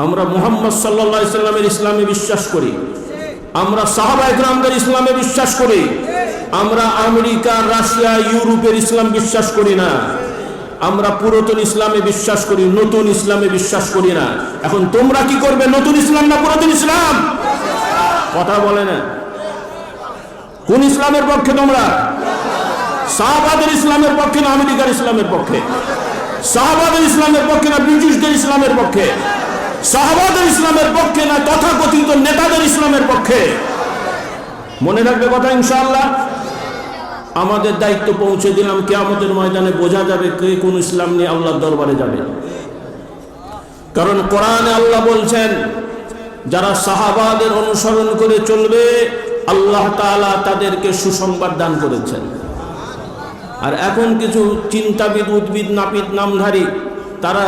আমরা মুহাম্মদ সাল্লাল্লাহু আলাইহি সাল্লামের ইসলামে বিশ্বাস করি, আমরা সাহাবায়ে কেরামদের ইসলামে বিশ্বাস করি, আমরা আমেরিকা, রাশিয়া, ইউরোপের ইসলাম বিশ্বাস করি না। আমরা পুরাতন ইসলামে বিশ্বাস করি, নতুন ইসলামে বিশ্বাস করি না। এখন তোমরা কি করবে, নতুন ইসলাম না পুরাতন ইসলাম? কথা বলে না। কোন ইসলামের পক্ষে তোমরা? সাহাবাদের ইসলামের পক্ষে না আমেরিকার ইসলামের পক্ষে? সাহাবাদের ইসলামের পক্ষে না ব্রিটিশদের ইসলামের পক্ষে? সাহাবাদের ইসলামের পক্ষে না তথাকথিত নেতাদের ইসলামের পক্ষে? মনে রাখবে কথা ইনশাআল্লাহ। আমাদের দায়িত্ব পৌঁছে দিলাম, কিয়ামতের ময়দানে বোঝা যাবে কে কোন ইসলাম নিয়ে আল্লাহর দরবারে যাবে। কারণ কোরআনে আল্লাহ বলছেন, যারা সাহাবাদের অনুসরণ করে চলবে আল্লাহ তাআলা তাদেরকে সুসংবাদ দান করেছেন। আর এখন কিছু চিন্তাবিদ, উদ্ভিদ, নাপিত, নামধারী তারা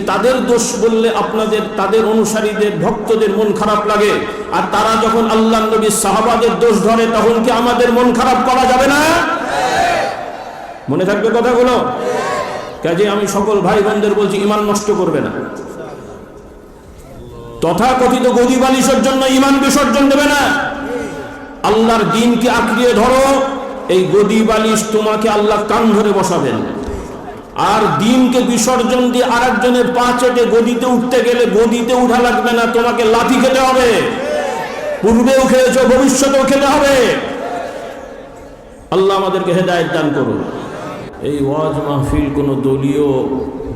তাদের দোষ বললে আপনাদের, তাদের অনুসারীদের, ভক্তদের মন খারাপ লাগে। আর তারা যখন আল্লাহ নবী সাহাবাদের দোষ ধরে তখন কি আমাদের মন খারাপ করা যাবে না? মনে থাকবে কথাগুলো। কাজে আমি সকল ভাই বোনদের বলছি, ঈমান নষ্ট করবে না। তথাকথিত গদি বালিশের জন্য ঈমান বিসর্জন দেবে না। আল্লাহর দ্বীনকে আঁকড়িয়ে ধরো। এই গদি বালিশ তোমাকে আল্লাহ কান ধরে বসাবেন। আর দ্বীনকে বিসর্জন দিয়ে আরেকজনের পা চেটে গদিতে উঠতে গেলে গদিতে উঠা লাগবে না, তোমাকে লাথি খেতে হবে। পূর্বেও খেয়েছো, ভবিষ্যতেও খেতে হবে। আল্লাহ আমাদেরকে হেদায়েত দান করুন। এই ওয়াজ মাহফিল কোনো দলীয়,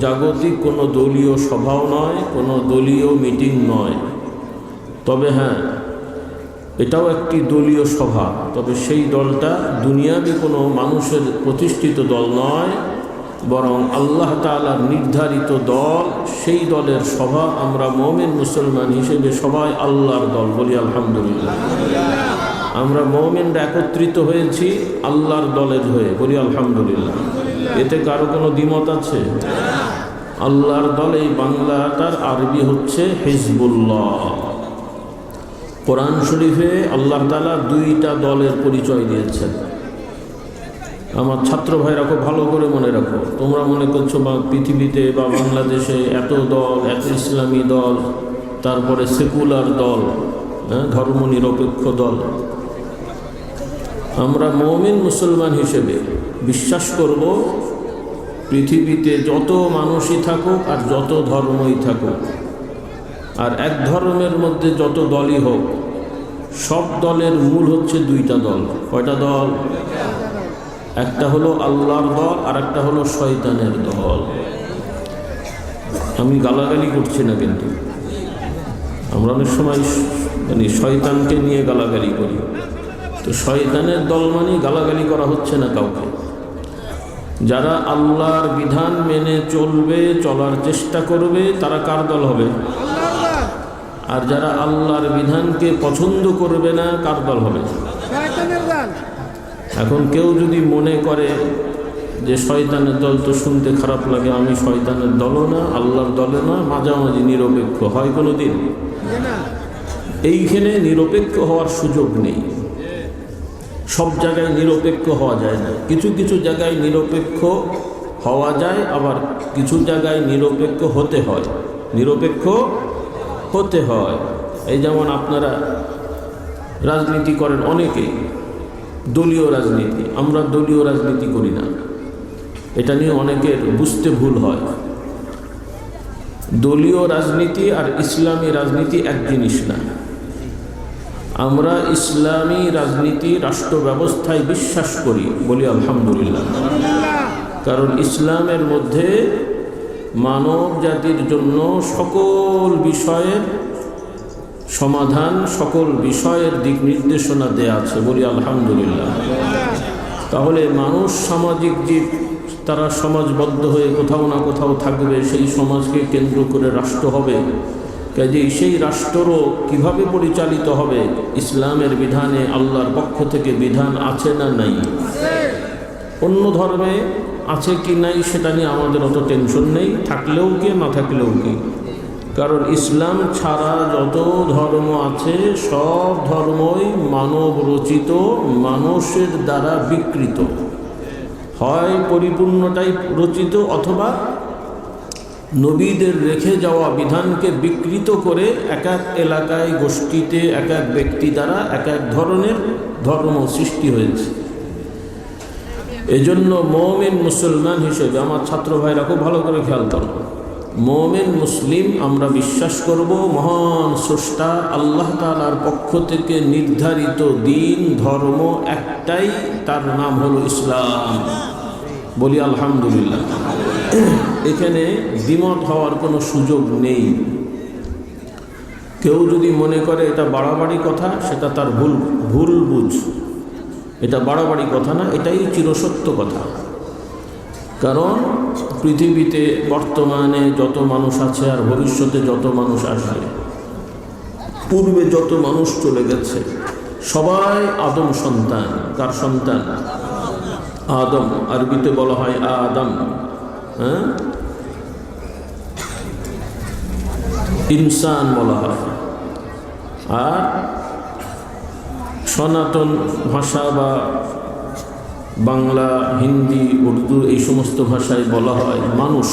জাগতিক কোনো দলীয় সভাও নয়, কোনো দলীয় মিটিং নয়। তবে হ্যাঁ, এটাও একটি দলীয় সভা। তবে সেই দলটা দুনিয়াবি কোনো মানুষের প্রতিষ্ঠিত দল নয়, বরং আল্লাহ তাআলার নির্ধারিত দল। সেই দলের সভা। আমরা মুমিন মুসলমান হিসেবে সবাই আল্লাহর দল, বলি আলহামদুলিল্লাহ। আমরা মুমিনরা একত্রিত হয়েছি আল্লাহর দলের হয়ে, বলি আলহামদুলিল্লাহ। এতে কারো কোনো দ্বিমত আছে? আল্লাহর দল, এই বাংলাটার আরবি হচ্ছে হিজবুল্লাহ। কোরআন শরীফে আল্লাহ তাআলা দুইটা দলের পরিচয় দিয়েছেন। আমার ছাত্র ভাইরা খুব ভালো করে মনে রাখো। তোমরা মনে করছো বা পৃথিবীতে বা বাংলাদেশে এত দল, এত ইসলামী দল, তারপরে সেকুলার দল, ধর্মনিরপেক্ষ দল। আমরা মুমিন মুসলমান হিসেবে বিশ্বাস করব, পৃথিবীতে যত মানুষই থাকুক আর যত ধর্মই থাকুক, আর এক ধর্মের মধ্যে যত দলই হোক, সব দলের মূল হচ্ছে দুইটা দল। কয়টা দল? একটা হলো আল্লাহর দল, আর একটা হলো শয়তানের দল। আমি গালাগালি করছি না, কিন্তু আমরা অনেক সময় মানে শয়তানকে নিয়ে গালাগালি করি। তো শয়তানের দল মানে গালাগালি করা হচ্ছে না কাউকে। যারা আল্লাহর বিধান মেনে চলবে, চলার চেষ্টা করবে, তারা কার দল হবে? আর যারা আল্লাহর বিধানকে পছন্দ করবে না, কার দল হবে? শয়তানের দল। এখন কেউ যদি মনে করে যে শয়তানের দল তো শুনতে খারাপ লাগে, আমি শয়তানের দলও না, আল্লাহর দলে না, মাঝামাঝি নিরপেক্ষ, হয় কোনো দিন? এইখানে নিরপেক্ষ হওয়ার সুযোগ নেই। সব জায়গায় নিরপেক্ষ হওয়া যায় না। কিছু কিছু জায়গায় নিরপেক্ষ হওয়া যায়, আবার কিছু জায়গায় নিরপেক্ষ হতে হয়। নিরপেক্ষ হতে হয়। এই যেমন আপনারা রাজনীতি করেন অনেকেই, দলীয় রাজনীতি। আমরা দলীয় রাজনীতি করি না। এটা নিয়ে অনেকের বুঝতে ভুল হয়। দলীয় রাজনীতি আর ইসলামী রাজনীতি এক জিনিস না। আমরা ইসলামী রাজনীতি, রাষ্ট্র ব্যবস্থায় বিশ্বাস করি, বলি আলহামদুলিল্লাহ। কারণ ইসলামের মধ্যে মানব জাতির জন্য সকল বিষয়ের সমাধান, সকল বিষয়ের দিক নির্দেশনা দেয়া আছে, বলি আলহামদুলিল্লাহ। তাহলে মানুষ সামাজিক জীব, তারা সমাজবদ্ধ হয়ে কোথাও না কোথাও থাকবে, সেই সমাজকে কেন্দ্র করে রাষ্ট্র হবে। কাজেই সেই রাষ্ট্রও কিভাবে পরিচালিত হবে, ইসলামের বিধানে আল্লাহর পক্ষ থেকে বিধান আছে না নাই? অন্য ধর্মে আছে কি নাই সেটা নিয়ে আমাদের অত টেনশন নেই, থাকলেও কি না থাকলেও কি। কারণ ইসলাম ছাড়া যত ধর্ম আছে সব ধর্মই মানব রচিত, মানুষের দ্বারা বিকৃত। হয় পরিপূর্ণটাই রচিত, অথবা নবীদের রেখে যাওয়া বিধানকে বিকৃত করে এক এক এলাকায়, গোষ্ঠীতে, এক এক ব্যক্তি দ্বারা এক এক ধরনের ধর্ম সৃষ্টি হয়েছে। এজন্য মুমিন মুসলমান হিসেবে আমার ছাত্র ভাইরা খুব ভালো করে খেয়াল করো, মুমিন মুসলিম আমরা বিশ্বাস করব মহান স্রষ্টা আল্লাহ তাআলার পক্ষ থেকে নির্ধারিত দিন ধর্ম একটাই, তার নাম হলো ইসলাম। বলি আলহামদুলিল্লাহ। এখানে দ্বিমত হওয়ার কোনো সুযোগ নেই। কেউ যদি মনে করে এটা বাড়াবাড়ি কথা, সেটা তার ভুল বুঝ। এটা বাড়াবাড়ি কথা না, এটাই চিরসত্য কথা। কারণ পৃথিবীতে বর্তমানে যত মানুষ আছে আর ভবিষ্যতে যত মানুষ আসবে, পূর্বে যত মানুষ চলে গেছে, সবাই আদম সন্তান। কার সন্তান? আদম। আরবিতে বলা হয় আদম, হ্যাঁ, ইনসান বলা হয়। আর সনাতন ভাষা বা বাংলা, হিন্দি, উর্দু এই সমস্ত ভাষায় বলা হয় মানুষ।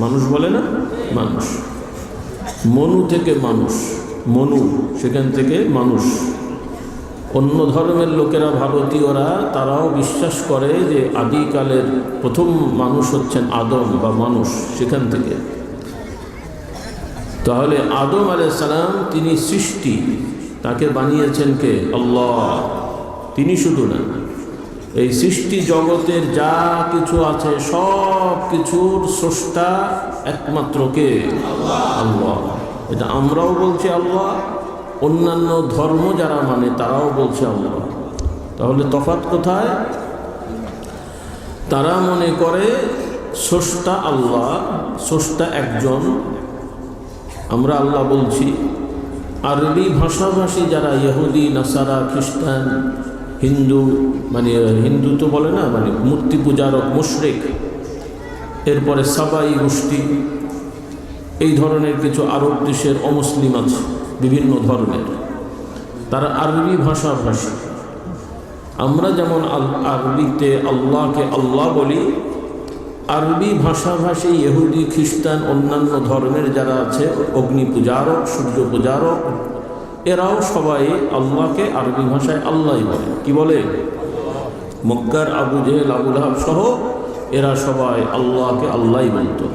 মানুষ বলে না, মানুষ। মনু থেকে মানুষ, মনু, সেখান থেকে মানুষ। অন্য ধর্মের লোকেরা, ভারতীয়রা, তারাও বিশ্বাস করে যে আদিকালের প্রথম মানুষ হচ্ছেন আদম বা মানুষ, সেখান থেকে। তাহলে আদম আলাইহিস সালাম তিনি সৃষ্টি, তাকে বানিয়েছেন কে? আল্লাহ। তিনি শুধু না, এই সৃষ্টি জগতের যা কিছু আছে সব কিছুর স্রষ্টা একমাত্র কে? আল্লাহ। এটা আমরাও বলছি আল্লাহ, অন্যান্য ধর্ম যারা মানে তারাও বলছে আল্লাহ। তাহলে তফাৎ কোথায়? তারা মনে করে স্রষ্টা আল্লাহ, স্রষ্টা একজন, আমরা আল্লাহ বলছি। আরবি ভাষাভাষী যারা ইহুদি, নাসারা, খ্রিস্টান, হিন্দু, মানে হিন্দু তো বলে না, মানে মূর্তি পূজারক, মুশরিক, এরপরে সাবাই গোষ্ঠী, এই ধরনের কিছু আরব দেশের অমুসলিম আছে বিভিন্ন ধর্মের, তারা আরবি ভাষাভাষী। আমরা যেমন আরবিতে আল্লাহকে আল্লাহ বলি, আরবি ভাষাভাষী ইহুদি, খ্রিস্টান, অন্যান্য ধর্মের যারা আছে, অগ্নি পূজারক, সূর্য পূজারক, এরাও সবাই আল্লাহকে আরবি ভাষায় আল্লাহই বলে। কি বলে? মক্কার আবু জেহেল, আবু লাহাব সহ এরা সবাই আল্লাহকে আল্লাহই বলতো।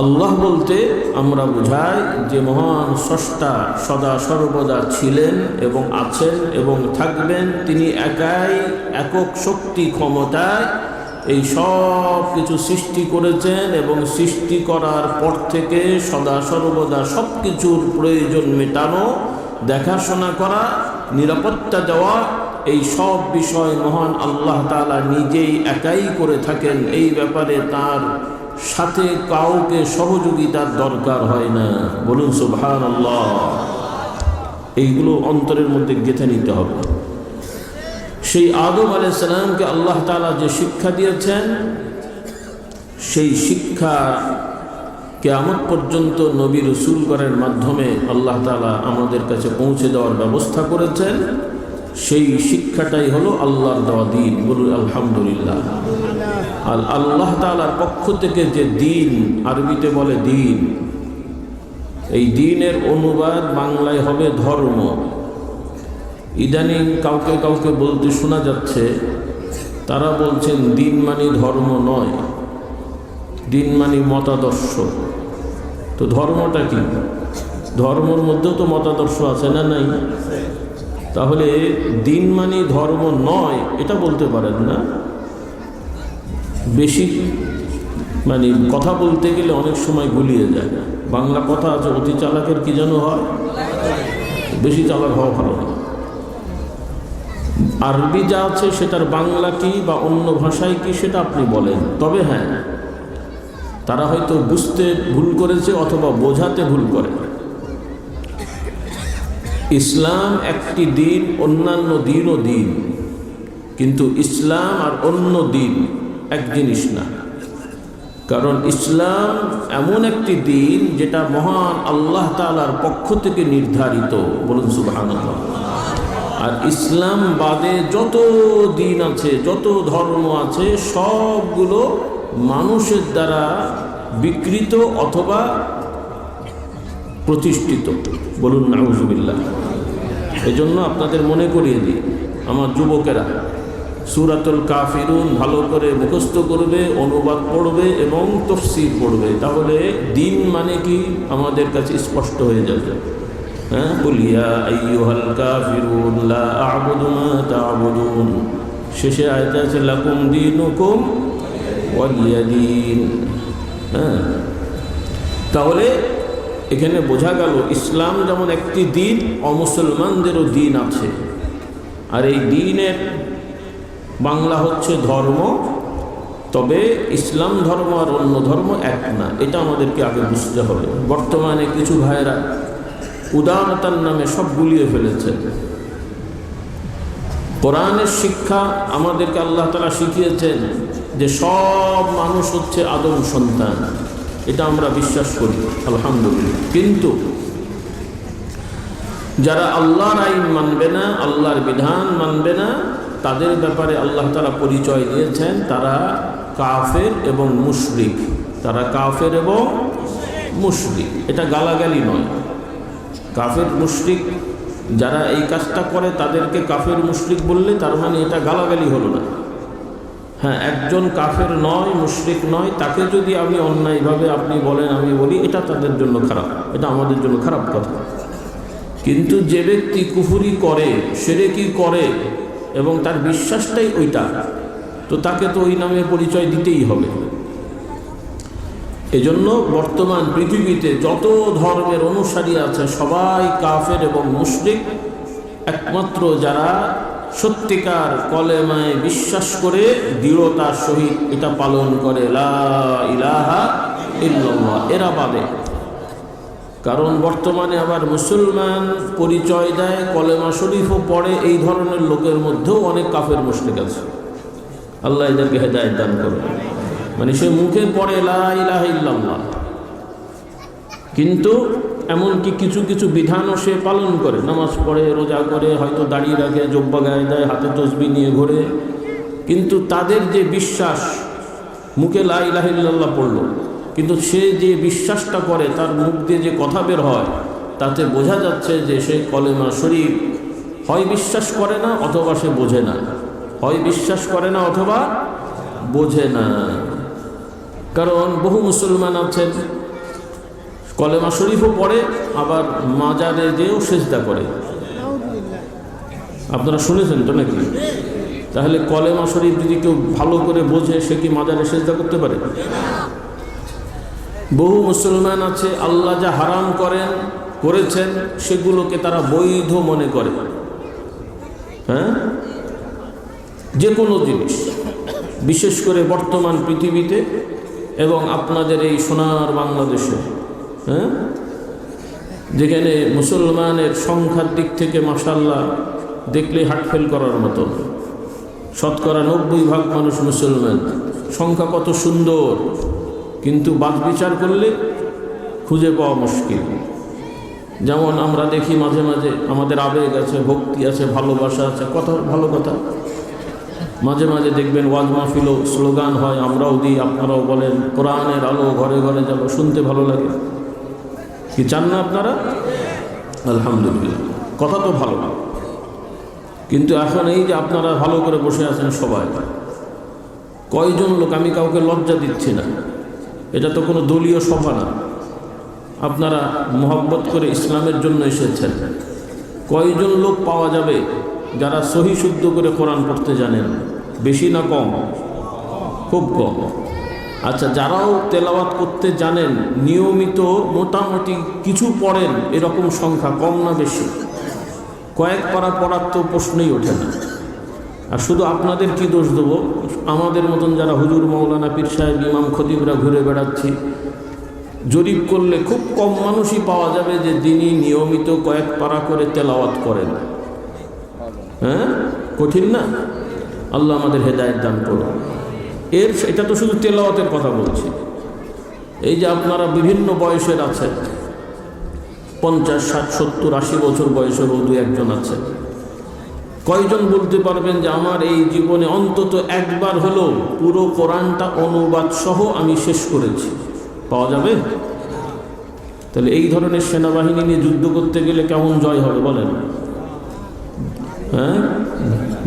আল্লাহ বলতে আমরা বুঝাই যে মহান স্রষ্টা সদা সর্বদা ছিলেন এবং আছেন এবং থাকবেন। তিনি একাই, একক শক্তি ক্ষমতায় এই সব কিছু সৃষ্টি করেছেন এবং সৃষ্টি করার পর থেকে সদা সর্বদা সব কিছুর প্রয়োজন মেটানো, দেখাশোনা করা, নিরাপত্তা দেওয়া, এই সব বিষয় মহান আল্লাহ তাআলা নিজেই একাই করে থাকেন। এই ব্যাপারে তার সাথে কাউকে সহযোগিতার দরকার হয় না। বলুন সুবহানাল্লাহ। এইগুলো অন্তরের মধ্যে গেঁথে নিতে হবে। সেই আদম আলাইহিস সালামকে আল্লাহ তাআলা যে শিক্ষা দিয়েছেন, সেই শিক্ষা কিয়ামত পর্যন্ত নবী রাসূলগণের মাধ্যমে আল্লাহ তাআলা আমাদের কাছে পৌঁছে দেওয়ার ব্যবস্থা করেছেন। সেই শিক্ষাটাই হলো আল্লাহর দেওয়া দিন। বলুন আলহামদুলিল্লাহ। আর আল্লাহ তাআলার পক্ষ থেকে যে দিন, আরবিতে বলে দিন, এই দিনের অনুবাদ বাংলায় হবে ধর্ম। ইদানিং কাউকে কাউকে বলতে শোনা যাচ্ছে, তারা বলছেন দিন মানে ধর্ম নয়, দিন মানে মতাদর্শ। তো ধর্মটা কি? ধর্মের মধ্যেও তো মতাদর্শ আছে না নাই? তাহলে দিন মানে ধর্ম নয় এটা বলতে পারেন না। বেশি মানে কথা বলতে গেলে অনেক সময় গুলিয়ে যায়। বাংলা কথা আছে, অতি চালাকের কি যেন হয়, বেশি চালাক হওয়া ভালো না। আরবি যা আছে সেটার বাংলা কি বা অন্য ভাষায় কি সেটা আপনি বলেন। তবে হ্যাঁ, তারা হয়তো বুঝতে ভুল করেছে অথবা বোঝাতে ভুল করে। ইসলাম একটি দিন, অন্যান্য দিনও দিন, কিন্তু ইসলাম আর অন্য দিন এক জিনিস না। কারণ ইসলাম এমন একটি দিন যেটা মহান আল্লাহ তাআলার পক্ষ থেকে নির্ধারিত। বলুন সুবহানাল্লাহ। আর ইসলাম বাদে যত দিন আছে, যত ধর্ম আছে, সবগুলো মানুষের দ্বারা বিকৃত অথবা প্রতিষ্ঠিত। বলুন নাউজুবিল্লাহ। এজন্য আপনাদের মনে করিয়ে দিই, আমার যুবকেরা সূরাতুল কাফিরুন ভালো করে মুখস্থ করবে, অনুবাদ পড়বে এবং তাফসীর পড়বে, তাহলে দিন মানে কি আমাদের কাছে স্পষ্ট হয়ে যাবে। হ্যাঁ, কুল ইয়া আইয়ুহাল কাফিরুন লা আ'বুদু মা তা'বুদুন, শেষে আয়াতে আছে লাকুম দীনুকুম ওয়ালিয়া দীন। হ্যাঁ, তাহলে এখানে বোঝা গেল ইসলাম যেমন একটি দিন, অমুসলমানদেরও দিন আছে। আর এই দিনের বাংলা হচ্ছে ধর্ম, তবে ইসলাম ধর্ম আর অন্য ধর্ম এক না, এটা আমাদেরকে আগে বুঝতে হবে। বর্তমানে কিছু ভাইয়েরা উদারতার নামে সব গুলিয়ে ফেলেছে। কোরআনের শিক্ষা আমাদেরকে আল্লাহ তাআলা শিখিয়েছেন যে সব মানুষ হচ্ছে আদম সন্তান, এটা আমরা বিশ্বাস করি আলহামদুলিল্লাহ। কিন্তু যারা আল্লাহর আইন মানবে না, আল্লাহর বিধান মানবে না, তাদের ব্যাপারে আল্লাহ তাআলা পরিচয় দিয়েছেন তারা কাফের এবং মুশরিক। তারা কাফের এবং মুশরিক, এটা গালাগালি নয়। কাফের মুশরিক যারা এই কাজটা করে তাদেরকে কাফের মুশরিক বললে তার মানে এটা গালাগালি হলো না। হ্যাঁ, একজন কাফের নয়, মুশরিক নয়, তাকে যদি আমি অন্যায়ভাবে আপনি বলেন আমি বলি, এটা তাদের জন্য খারাপ, এটা আমাদের জন্য খারাপ কথা। কিন্তু যে ব্যক্তি কুফরি করে, শিরকি করে এবং তার বিশ্বাসটাই ওইটা, তো তাকে তো ওই নামে পরিচয় দিতেই হবে। এজন্য বর্তমান পৃথিবীতে যত ধর্মের অনুসারী আছে সবাই কাফের এবং মুশরিক। একমাত্র যারা সত্যিকার কলেমায় বিশ্বাস করে দৃঢ়তার সহিত এটা পালন করে লা ইলাহা ইল্লাল্লাহ, এরা বাদে। কারণ বর্তমানে আবার মুসলমান পরিচয় দেয়, কলেমা শরীফও পড়ে, এই ধরনের লোকের মধ্যেও অনেক কাফের মুশরিক আছে। আল্লাহ এদেরকে হেদায়েত দান করুন। মানে সে মুখে পড়ে লা ইলাহা ইল্লাল্লাহ, কিন্তু এমনকি কিছু কিছু বিধানও সে পালন করে, নামাজ পড়ে, রোজা করে, হয়তো দাঁড়িয়ে রাখে, জব্বা গায়ে দেয়, হাতে তসবিহ নিয়ে ঘোরে, কিন্তু তাদের যে বিশ্বাস, মুখে লা ইলাহা ইল্লাল্লাহ পড়ল, কিন্তু সে যে বিশ্বাসটা করে, তার মুখ দিয়ে যে কথা বের হয়, তাতে বোঝা যাচ্ছে যে সে কলেমা শরীফ হয় বিশ্বাস করে না অথবা সে বোঝে না, হয় বিশ্বাস করে না অথবা বোঝে না। কারণ বহু মুসলমান আছেন কলেমা শরীফও পড়ে, আবার মাজারে যেও সেজদা করে। আপনারা শুনেছেন তো নাকি? তাহলে কলেমা শরীফ যদি কেউ ভালো করে বোঝে, সে কি মাজারে সেজদা করতে পারে? বহু মুসলমান আছে আল্লাহ যা হারাম করেছেন সেগুলোকে তারা বৈধ মনে করে। হ্যাঁ, যে কোনো জিনিস, বিশেষ করে বর্তমান পৃথিবীতে এবং আপনাদের এই সোনার বাংলাদেশে, হ্যাঁ, যেখানে মুসলমানের সংখ্যার দিক থেকে মাশাআল্লাহ দেখলে হার্টফেল করার মতো, শতকরা 90% মানুষ মুসলমান, সংখ্যা কত সুন্দর, কিন্তু বাদ বিচার করলে খুঁজে পাওয়া মুশকিল। যেমন আমরা দেখি মাঝে মাঝে আমাদের আবেগ আছে, ভক্তি আছে, ভালোবাসা আছে, কথা ভালো কথা, মাঝে মাঝে দেখবেন ওয়াজ মাহফিলও স্লোগান হয়, আমরাও দিই, আপনারাও বলেন কোরআনের আলো ঘরে ঘরে যাব, শুনতে ভালো লাগে। কি চান না আপনারা? আলহামদুলিল্লাহ, কথা তো ভালো, কিন্তু এখন এই যে আপনারা ভালো করে বসে আছেন সবাই, কয়জন লোক, আমি কাউকে লজ্জা দিচ্ছি না, এটা তো কোনো দলীয় সভা না, আপনারা মোহাব্বত করে ইসলামের জন্য এসেছেন, কয়জন লোক পাওয়া যাবে যারা সহি শুদ্ধ করে কোরআন পড়তে জানেন? বেশি না কম? খুব কম। আচ্ছা, যারাও তেলাওয়াত করতে জানেন নিয়মিত, মোটামুটি কিছু পড়েন, এরকম সংখ্যা কম না বেশি? কয়েক পারা পড়ার তো প্রশ্নই ওঠে না। আর শুধু আপনাদের কি দোষ দেবো? আমাদের মতন যারা হুজুর, মৌলানা, পীর সাহেব, ইমাম, খতিবরা ঘুরে বেড়াচ্ছি, জরিপ করলে খুব কম মানুষই পাওয়া যাবে যে যিনি নিয়মিত কয়েক পারা করে তেলাওয়াত করেন। হ্যাঁ, কঠিন না? আল্লাহ আমাদের হেদায়েত দান করুন। এটা তো শুধু তেলাওয়াতের কথা বলছি। এই যে আপনারা বিভিন্ন বয়সের আছেন, 50, 60, 70, 80 বছর বয়সের দু একজন আছে, কয়জন বলতে পারবেন যে আমার এই জীবনে অন্তত একবার হলেও পুরো কোরআনটা অনুবাদ সহ আমি শেষ করেছি? পাওয়া যাবে? তাহলে এই ধরনের সেনাবাহিনী নিয়ে যুদ্ধ করতে গেলে কেমন জয় হবে বলেন? হ্যাঁ,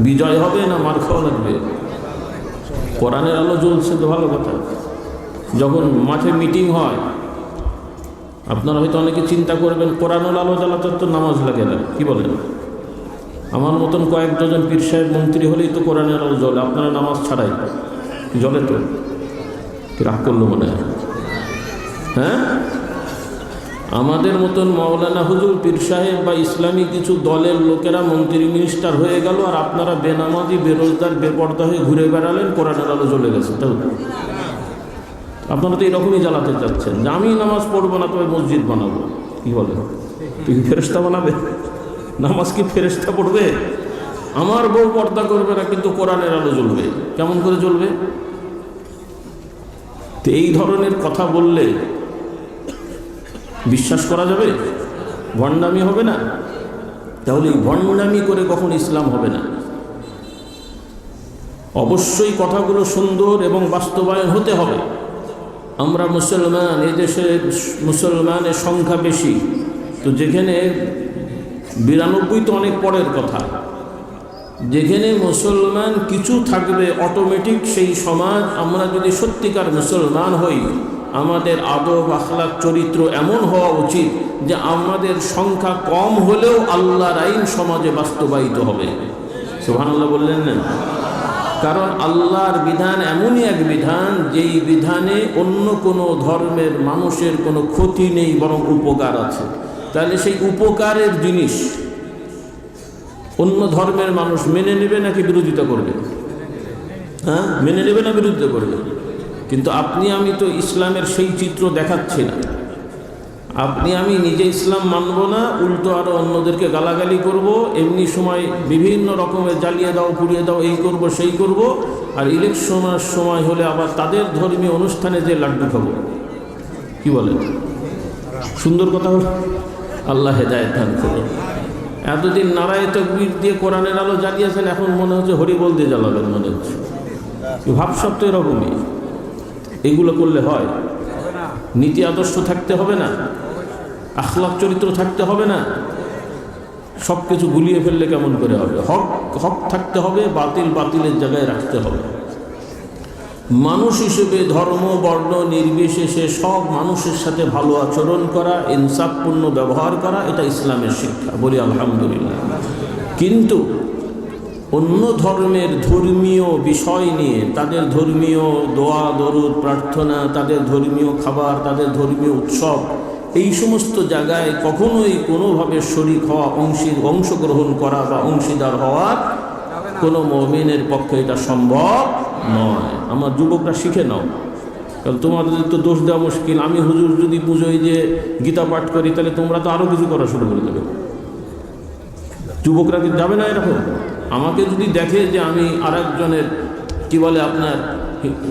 বিজয় হবে না মার খাওয়া লাগবে? কোরআনের আলো জ্বলছে তো ভালো কথা। যখন মাঠে মিটিং হয়, আপনারা হয়তো অনেকে চিন্তা করবেন কোরআনুল আলো জ্বালাতে তো নামাজ লাগে না, কি বলেন? আমার মতন কয়েক ডজন পীর সাহেব মন্ত্রী হলেই তো কোরআনের আলো জ্বলে, আপনারা নামাজ ছাড়াই জ্বলে তো? কি রাগ করলো মনে হয়? হ্যাঁ, আমাদের মতন মাওলানা হুজুর পীর সাহেব বা ইসলামী কিছু দলের লোকেরা মন্ত্রী মিনিস্টার হয়ে গেল, আর আপনারা বেনামাজি বেরোজগার বেপর্দা হয়ে ঘুরে বেড়ালেন, কোরআনের আলো জ্বলে গেছে। তাও আপনারা তো এরকমই জ্বালাতে চাচ্ছেন যে আমি নামাজ পড়বো না, তবে মসজিদ বানাবো। কি বলে? তুমি ফেরেশতা বানাবে? নামাজ কি ফেরেশতা পড়বে? আমার বউ পর্দা করবে না, কিন্তু কোরআনের আলো জ্বলবে। কেমন করে জ্বলবে? তো এই ধরনের কথা বললে বিশ্বাস করা যাবে? ভণ্ডামি হবে না? তাহলে এই ভণ্ডামি করে কখন ইসলাম হবে না? অবশ্যই কথাগুলো সুন্দর এবং বাস্তবায়ন হতে হবে। আমরা মুসলমান, এদেশে মুসলমানের সংখ্যা বেশি, তো যেখানে 92 তো অনেক পরের কথা, যেখানে মুসলমান কিছু থাকবে অটোমেটিক সেই সমাজ, আমরা যদি সত্যিকার মুসলমান হই, আমাদের আদব আখলাক চরিত্র এমন হওয়া উচিত যে আমাদের সংখ্যা কম হলেও আল্লাহর আইন সমাজে বাস্তবায়িত হবে। সুবহানাল্লাহ বললেন না? কারণ আল্লাহর বিধান এমনই এক বিধান, যেই বিধানে অন্য কোনো ধর্মের মানুষের কোনো ক্ষতি নেই, বরং উপকার আছে। তাহলে সেই উপকারের জিনিস অন্য ধর্মের মানুষ মেনে নেবে নাকি বিরোধিতা করবে? হ্যাঁ, মেনে নেবে না বিরোধিতা করবে? কিন্তু আপনি আমি তো ইসলামের সেই চিত্র দেখাচ্ছি না। আপনি আমি নিজে ইসলাম মানব না, উল্টো আরও অন্যদেরকে গালাগালি করব, এমনি সময় বিভিন্ন রকমের জ্বালিয়ে দাও পুড়িয়ে দাও, এই করব সেই করব, আর ইলেকশনের সময় হলে আবার তাদের ধর্মীয় অনুষ্ঠানে যে লাড্ডু খাবো। কি বলেন? সুন্দর কথা হল। আল্লাহ হেদায়েত দান করুন। এতদিন নারায়ে তাকবীর দিয়ে কোরআনের আলো জ্বালিয়েছেন, এখন মনে হচ্ছে হরিবল দিয়ে জ্বালাবেন মনে হচ্ছে। ভাবসাব তো এরকমই। এগুলো করলে হয়? নীতি আদর্শ থাকতে হবে না? আখলাক চরিত্র থাকতে হবে না? সব কিছু গুলিয়ে ফেললে কেমন করে হবে? হক হক থাকতে হবে, বাতিল বাতিলের জায়গায় রাখতে হবে। মানুষ হিসেবে ধর্ম বর্ণ নির্বিশেষে সব মানুষের সাথে ভালো আচরণ করা, ইনসাফপূর্ণ ব্যবহার করা, এটা ইসলামের শিক্ষা। বলি আলহামদুলিল্লাহ। কিন্তু অন্য ধর্মের ধর্মীয় বিষয় নিয়ে, তাদের ধর্মীয় দোয়া দরুদ প্রার্থনা, তাদের ধর্মীয় খাবার, তাদের ধর্মীয় উৎসব, এই সমস্ত জায়গায় কখনোই কোনোভাবে শরীক হওয়া, অংশগ্রহণ করা বা অংশীদার হওয়া কোনো মুমিনের পক্ষে এটা সম্ভব নয়। আমার যুবকরা শিখে নাও, কারণ তোমাদের তো দোষ দেওয়া মুশকিল। আমি হুজুর যদি পুজোয় যে গীতা পাঠ করি, তাহলে তোমরা তো আরও কিছু করা শুরু করে দেবে। যুবকরা কি যাবে না এরকম? আমাকে যদি দেখে যে আমি আর একজনের কী বলে আপনার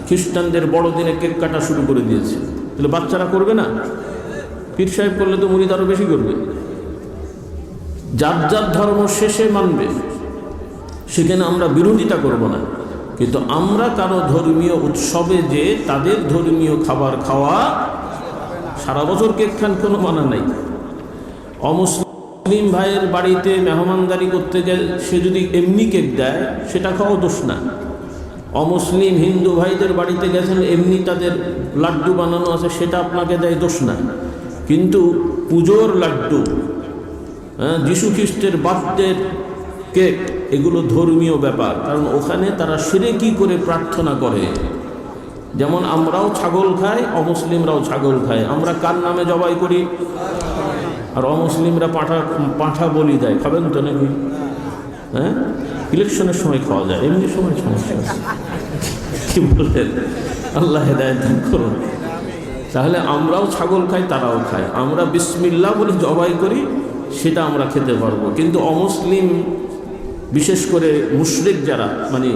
খ্রিস্টানদের বড়দিনে কেক কাটা শুরু করে দিয়েছি, তাহলে বাচ্চারা করবে না? পীর সাহেব করলে তো মুরিদ আরও বেশি করবে। যার যার ধর্ম শেষে মানবে, সেখানে আমরা বিরোধিতা করব না। কিন্তু আমরা কারো ধর্মীয় উৎসবে যে তাদের ধর্মীয় খাবার খাওয়া, সারা বছর কেক খান, কোনো মানা নাই। অমুসলিম ভাইয়ের বাড়িতে মেহমানদারি করতে গেলে সে যদি এমনি কেক দেয়, সেটা খাওয়া দোষ না। অমুসলিম হিন্দু ভাইদের বাড়িতে গেছেন, এমনি তাদের লাড্ডু বানানো আছে, সেটা আপনাকে দেয়, দোষ না। কিন্তু পুজোর লাড্ডু, যিশু খ্রিস্টের বার্থডের কেক, এগুলো ধর্মীয় ব্যাপার। কারণ ওখানে তারা শিরকি করে প্রার্থনা করে। যেমন আমরাও ছাগল খাই, অমুসলিমরাও ছাগল খায়। আমরা কার নামে জবাই করি? আর অমুসলিমরা পাঁঠা বলি দেয়। খাবেন তো নাকি? হ্যাঁ, ইলেকশনের সময় খাওয়া যায়, এমনি সময় সমস্যা আছে। কি বললেন? আল্লাহ হেদায়েত দান করুন। তাহলে আমরাও ছাগল খাই, তারাও খায়। আমরা বিসমিল্লাহ বলে জবাই করি, সেটা আমরা খেতে পারবো। কিন্তু অমুসলিম, বিশেষ করে মুশরিক যারা, মানে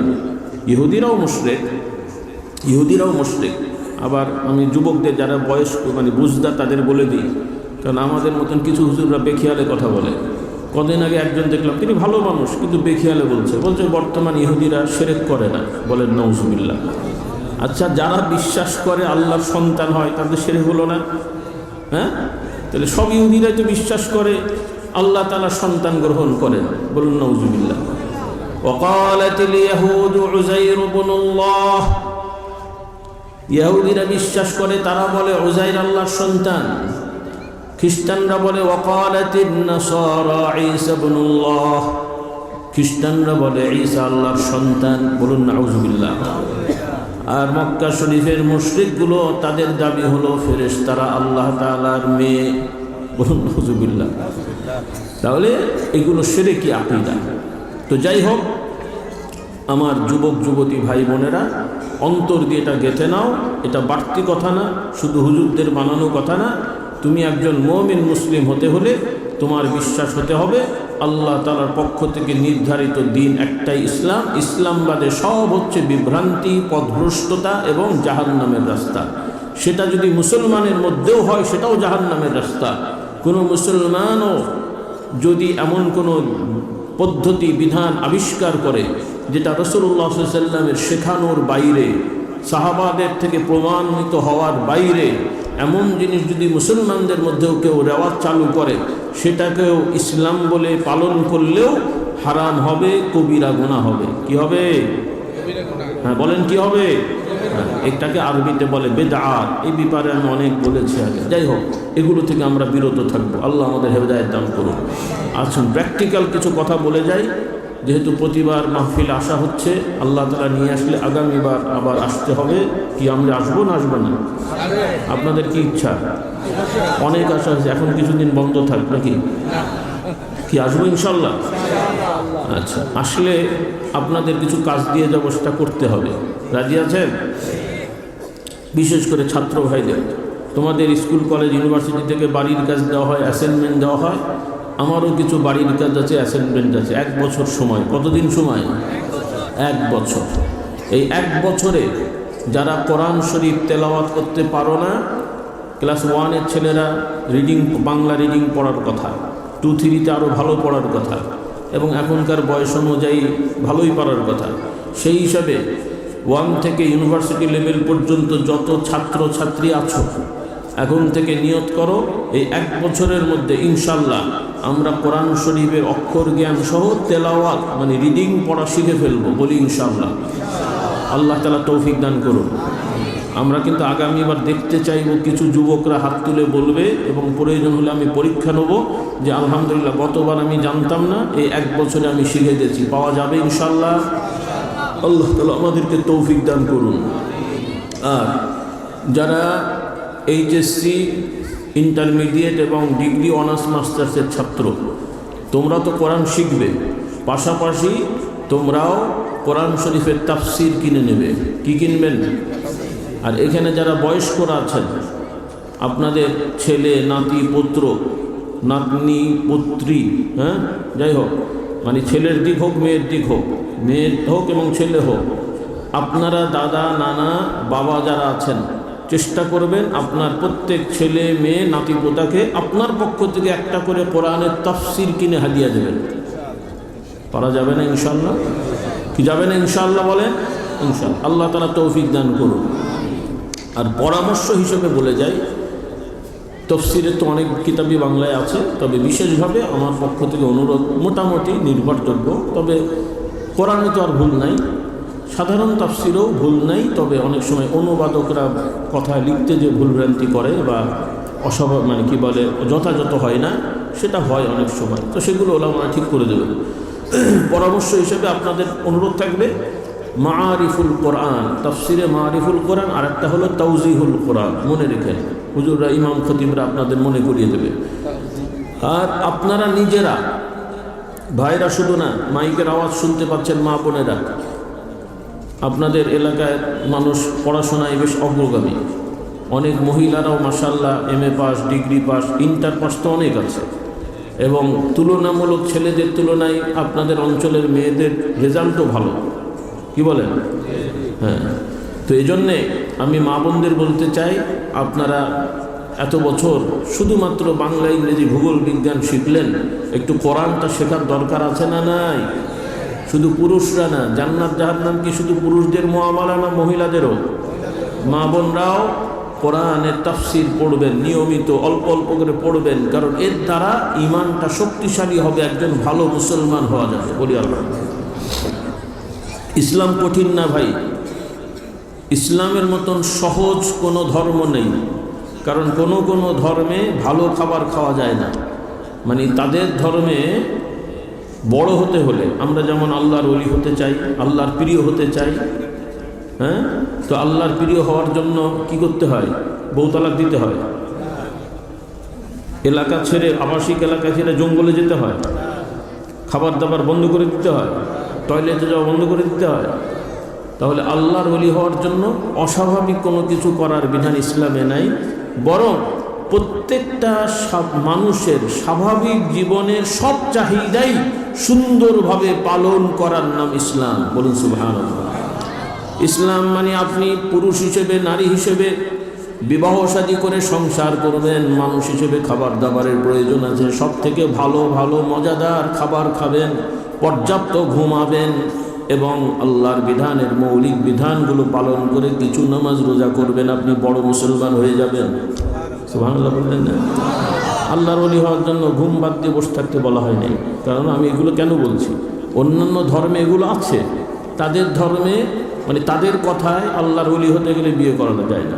ইহুদিরাও মুশরিক। আবার আমি যুবকদের যারা বয়স্ক, মানে বুঝদা, তাদের বলে দিই, কারণ আমাদের মতন কিছু হুজুররা বেখিয়ালে কথা বলে। কদিন আগে একজন দেখলাম, তিনি ভালো মানুষ, কিন্তু বেখিয়ালে বলছে বর্তমান ইহুদিরা শিরক করে না। বলেন নাউজুবিল্লাহ। আচ্ছা, যারা বিশ্বাস করে আল্লাহর সন্তান হয় তাদের সেরে হলো না? হ্যাঁ, তাহলে সব ইহুদিরাই তো বিশ্বাস করে আল্লাহ তাআলা সন্তান গ্রহণ করেন। বলুন নাউজুবিল্লাহ। ওয়াকালাতিল ইয়াহুদু উযাইর ইবনুল্লাহ, ইহুদিরা বিশ্বাস করে, তারা বলে উযাইর আল্লাহর সন্তান। খ্রিস্টানরা বলে ওয়াকালাতিন নাসারা ঈসা ইবনুল্লাহ, খ্রিস্টানরা বলে ঈসা আল্লাহর সন্তান। বলুন নাউজুবিল্লাহ। আর মক্কা শরীফের মুশরিকগুলো তাদের দাবি হলো ফেরেশতারা আল্লাহ তাআলার মেয়ে। বলুন নাউজুবিল্লাহ। তাহলে এগুলো শিরকি আকীদা। তো যাই হোক, আমার যুবক যুবতী ভাই বোনেরা, অন্তর দিয়ে এটা গেঁথে নাও। এটা বাড়তি কথা না, শুধু হুজুরদের বানানো কথা না। তুমি একজন মুমিন মুসলিম হতে হলে তোমার বিশ্বাস হতে হবে আল্লাহ তাআলার পক্ষ থেকে নির্ধারিত দিন একটাই ইসলাম। ইসলাম বাদে সব হচ্ছে বিভ্রান্তি, পথভ্রষ্টতা এবং জাহান্নামের রাস্তা। সেটা যদি মুসলমানের মধ্যেও হয় সেটাও জাহান্নামের রাস্তা। কোনো মুসলমানও যদি এমন কোনো পদ্ধতি বিধান আবিষ্কার করে যেটা রাসূলুল্লাহ সাল্লাল্লাহু আলাইহি ওয়াসাল্লামের শেখানোর বাইরে, সাহাবাদের থেকে প্রমাণিত হওয়ার বাইরে এমন জিনিস যদি মুসলমানদের মধ্যেও কেউ রেওয়াজ চালু করে, সেটাকেও ইসলাম বলে পালন করলেও হারাম হবে, কবিরা গুনাহ হবে। কি হবে? হ্যাঁ বলেন, কি হবে? এটাকে আরবিতে বলে বেদআত। এই ব্যাপারে আমি অনেক বলেছি আগে। যাই হোক, এগুলো থেকে আমরা বিরত থাকবো। আল্লাহ আমাদের হেদায়েত দান করুন। আসুন প্র্যাকটিক্যাল কিছু কথা বলে যাই। যেহেতু প্রতিবার মাহফিল আসা হচ্ছে, আল্লাহ তাআলা নিয়ে আসলে আগামীবার আবার আসতে হবে। কি আমরা আসবো না আসবো না? আপনাদের কি ইচ্ছা? অনেক আশা আছে, এখন কিছুদিন বন্ধ থাকবে নাকি? কি আসবো ইনশাল্লাহ? আচ্ছা, আসলে আপনাদের কিছু কাজ দিয়ে যাবো, সেটা করতে হবে। রাজি আছেন? বিশেষ করে ছাত্র ভাইদের, তোমাদের স্কুল কলেজ ইউনিভার্সিটি থেকে বাড়ির কাজ দেওয়া হয়, অ্যাসাইনমেন্ট দেওয়া হয়। আমারও কিছু বাড়ির কাজ আছে, অ্যাসাইনমেন্ট আছে। 1 বছর সময়। কতদিন সময়? 1 বছর। এই 1 বছরে যারা কোরআন শরীফ তেলাওয়াত করতে পারো না, ক্লাস 1-এর ছেলেরা রিডিং, বাংলা রিডিং পড়ার কথা, 2-3-তে আরও ভালো পড়ার কথা, এবং এখনকার বয়স অনুযায়ী ভালোই পারার কথা। সেই হিসাবে 1 থেকে ইউনিভার্সিটি লেভেল পর্যন্ত যত ছাত্র ছাত্রী আছো, এখন থেকে নিয়ত করো এই 1 বছরের মধ্যে ইনশাল্লাহ আমরা কোরআন শরীফের অক্ষর জ্ঞান সহ তেলাওয়াত মানে রিডিং পড়া শিখে ফেলবো। বলি ইনশাল্লাহ। আল্লাহ তাআলা তৌফিক দান করুন। আমরা কিন্তু আগামীবার দেখতে চাইব কিছু যুবকরা হাত তুলে বলবে, এবং প্রয়োজন হলে আমি পরীক্ষা নেব যে আলহামদুলিল্লাহ গতবার আমি জানতাম না, এই 1 বছরে আমি শিখে গেছি। পাওয়া যাবে ইনশাল্লাহ। আল্লাহ তাআলা আমাদেরকে তৌফিক দান করুন। আর যারা এইচএসসি, ইন্টারমিডিয়েট এবং ডিগ্রি অনার্স মাস্টার্সের ছাত্র, তোমরা তো কোরআন শিখবে, পাশাপাশি তোমরাও কোরআন শরীফের তাফসির কিনে নেবে। কি কিনবেন? আর এখানে যারা বয়স্করা আছেন, আপনাদের ছেলে, নাতি, পুত্র, নাতনি, পুত্রী, হ্যাঁ যাই হোক, মানে ছেলের দিক হোক, মেয়ের দিক হোক, মেয়ের হোক এবং ছেলে হোক, আপনারা দাদা, নানা, বাবা যারা আছেন, চেষ্টা করবেন আপনার প্রত্যেক ছেলে, মেয়ে, নাতি, পোতাকে আপনার পক্ষ থেকে একটা করে কোরআনের তাফসির কিনে হাদিয়া দেবেন। পারা যাবে না ইনশাআল্লাহ? কি যাবে না ইনশাআল্লাহ? বলেন ইনশাআল্লাহ। আল্লাহ তাআলা তৌফিক দান করুন। আর পরামর্শ হিসেবে বলে যাই, তফসিরের তো অনেক কিতাবই বাংলায় আছে, তবে বিশেষভাবে আমার পক্ষ থেকে অনুরোধ, মোটামুটি নির্ভরযোগ্য, তবে কোরআনে তো আর ভুল নাই, সাধারণ তাফসিরেও ভুল নাই, তবে অনেক সময় অনুবাদকরা কথা লিখতে যে ভুলভ্রান্তি করে বা অস্বাভাবিক মানে কি বলে যথাযথ হয় না, সেটা হয় অনেক সময়, তো সেগুলো ওলামারা ঠিক করে দেবেন। পরামর্শ হিসেবে আপনাদের অনুরোধ থাকবে মাআরিফুল কোরআন, তাফসিরে মাআরিফুল কোরআন, আর একটা হলো তাওজিহুল কোরআন। মনে রেখেন, হুজুররা, ইমাম খতিবরা আপনাদের মনে করিয়ে দেবে। আর আপনারা নিজেরা, ভাইরা শুধু না, মাইকের আওয়াজ শুনতে পাচ্ছেন মা বোনেরা, আপনাদের এলাকায় মানুষ পড়াশোনায় বেশ অগ্রগামী। অনেক মহিলারাও মাশাআল্লাহ MA pass, degree pass, inter pass তো অনেক আছে, এবং তুলনামূলক ছেলেদের তুলনায় আপনাদের অঞ্চলের মেয়েদের রেজাল্টও ভালো। কি বলেন? হ্যাঁ। তো এই জন্যে আমি মা বোনদের বলতে চাই, আপনারা এত বছর শুধুমাত্র বাংলা, ইংরেজি, ভূগোল, বিজ্ঞান শিখলেন, একটু কোরআনটা শেখার দরকার আছে না নাই? শুধু পুরুষরা না, জান্নাত জাহান্নাম কি শুধু পুরুষদের মুআমালা না মহিলাদেরও? মা বোনরাও কোরআনের তাফসীর পড়বেন, নিয়মিত অল্প অল্প করে পড়বেন, কারণ এর দ্বারা ঈমানটা শক্তিশালী হবে, একজন ভালো মুসলমান হওয়া যাবে। বলি আল্লাহ। ইসলাম কঠিন না ভাই, ইসলামের মতন সহজ কোনো ধর্ম নেই। কারণ কোনো কোনো ধর্মে ভালো খাবার খাওয়া যায় না, মানে তাদের ধর্মে বড় হতে হলে, আমরা যেমন আল্লাহর ওলি হতে চাই, আল্লাহর প্রিয় হতে চাই, হ্যাঁ, তো আল্লাহর প্রিয় হওয়ার জন্য কি করতে হয়? বউ তালাক দিতে হয়, এলাকা ছেড়ে, আবাসিক এলাকা ছেড়ে জঙ্গলে যেতে হয়, খাবার দাবার বন্ধ করে দিতে হয়, টয়লেটে যাওয়া বন্ধ করে দিতে হয়। তাহলে আল্লাহর ওলি হওয়ার জন্য অস্বাভাবিক কোনো কিছু করার বিধান ইসলামে নাই, বরং প্রত্যেকটা মানুষের স্বাভাবিক জীবনের সব চাহিদাই সুন্দরভাবে পালন করার নাম ইসলাম। বলুন সুবহানাল্লাহ। ইসলাম মানে আপনি পুরুষ হিসেবে, নারী হিসেবে বিবাহ শাদী করে সংসার করবেন, মানুষ হিসেবে খাবার দাবারের প্রয়োজন আছে, সব থেকে ভালো ভালো মজাদার খাবার খাবেন, পর্যাপ্ত ঘুমাবেন এবং আল্লাহর বিধানের মৌলিক বিধানগুলো পালন করে কিছু নামাজ রোজা করবেন, আপনি বড় মুসলমান হয়ে যাবেন। সুবহানাল্লাহ বললেন না? আল্লাহর ওলি হওয়ার জন্য ঘুম বাদ দিয়ে বসে থাকতে বলা হয় নাই। কারণ আমি এগুলো কেন বলছি, অন্যান্য ধর্মে এগুলো আছে, তাদের ধর্মে মানে তাদের কথায় আল্লাহর ওলি হতে গেলে বিয়ে করানো যায় না,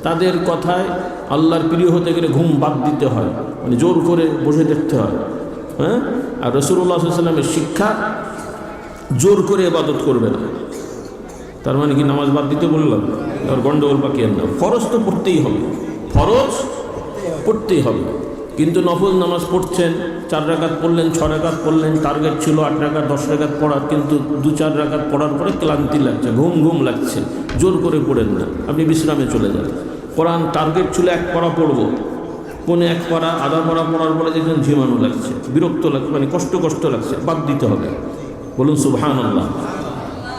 তাদের কথায় আল্লাহর প্রিয় হতে গেলে ঘুম বাদ দিতে হয়, মানে জোর করে বসে দেখতে হয়। হ্যাঁ, আর রাসূলুল্লাহ সাল্লাল্লাহু আলাইহি ওয়াসাল্লামের শিক্ষা জোর করে ইবাদত করবে না। তার মানে কি নামাজ বাদ দিতে বললাম? আর গন্ডগোল বাকি আর না, ফরজ তো পড়তেই হবে, ফরজ পড়তেই হবে। কিন্তু নফল নামাজ পড়ছেন, 4 রাকাত পড়লেন, 6 রাকাত পড়লেন, টার্গেট ছিল 8 রাকাত 10 রাকাত পড়ার, কিন্তু 2-4 রাকাত পড়ার পরে ক্লান্তি লাগছে, ঘুম ঘুম লাগছে, জোর করে পড়েন না, আপনি বিশ্রামে চলে যান। কোরআন টার্গেট ছিল 1 পারা পড়বো, পৌনে 1 পারা, আধা পারা পড়ার পরে দেখবেন ঝিমানো লাগছে, বিরক্ত লাগছে, মানে কষ্ট লাগছে, বাদ দিতে হবে। বলুন সুবহানাল্লাহ।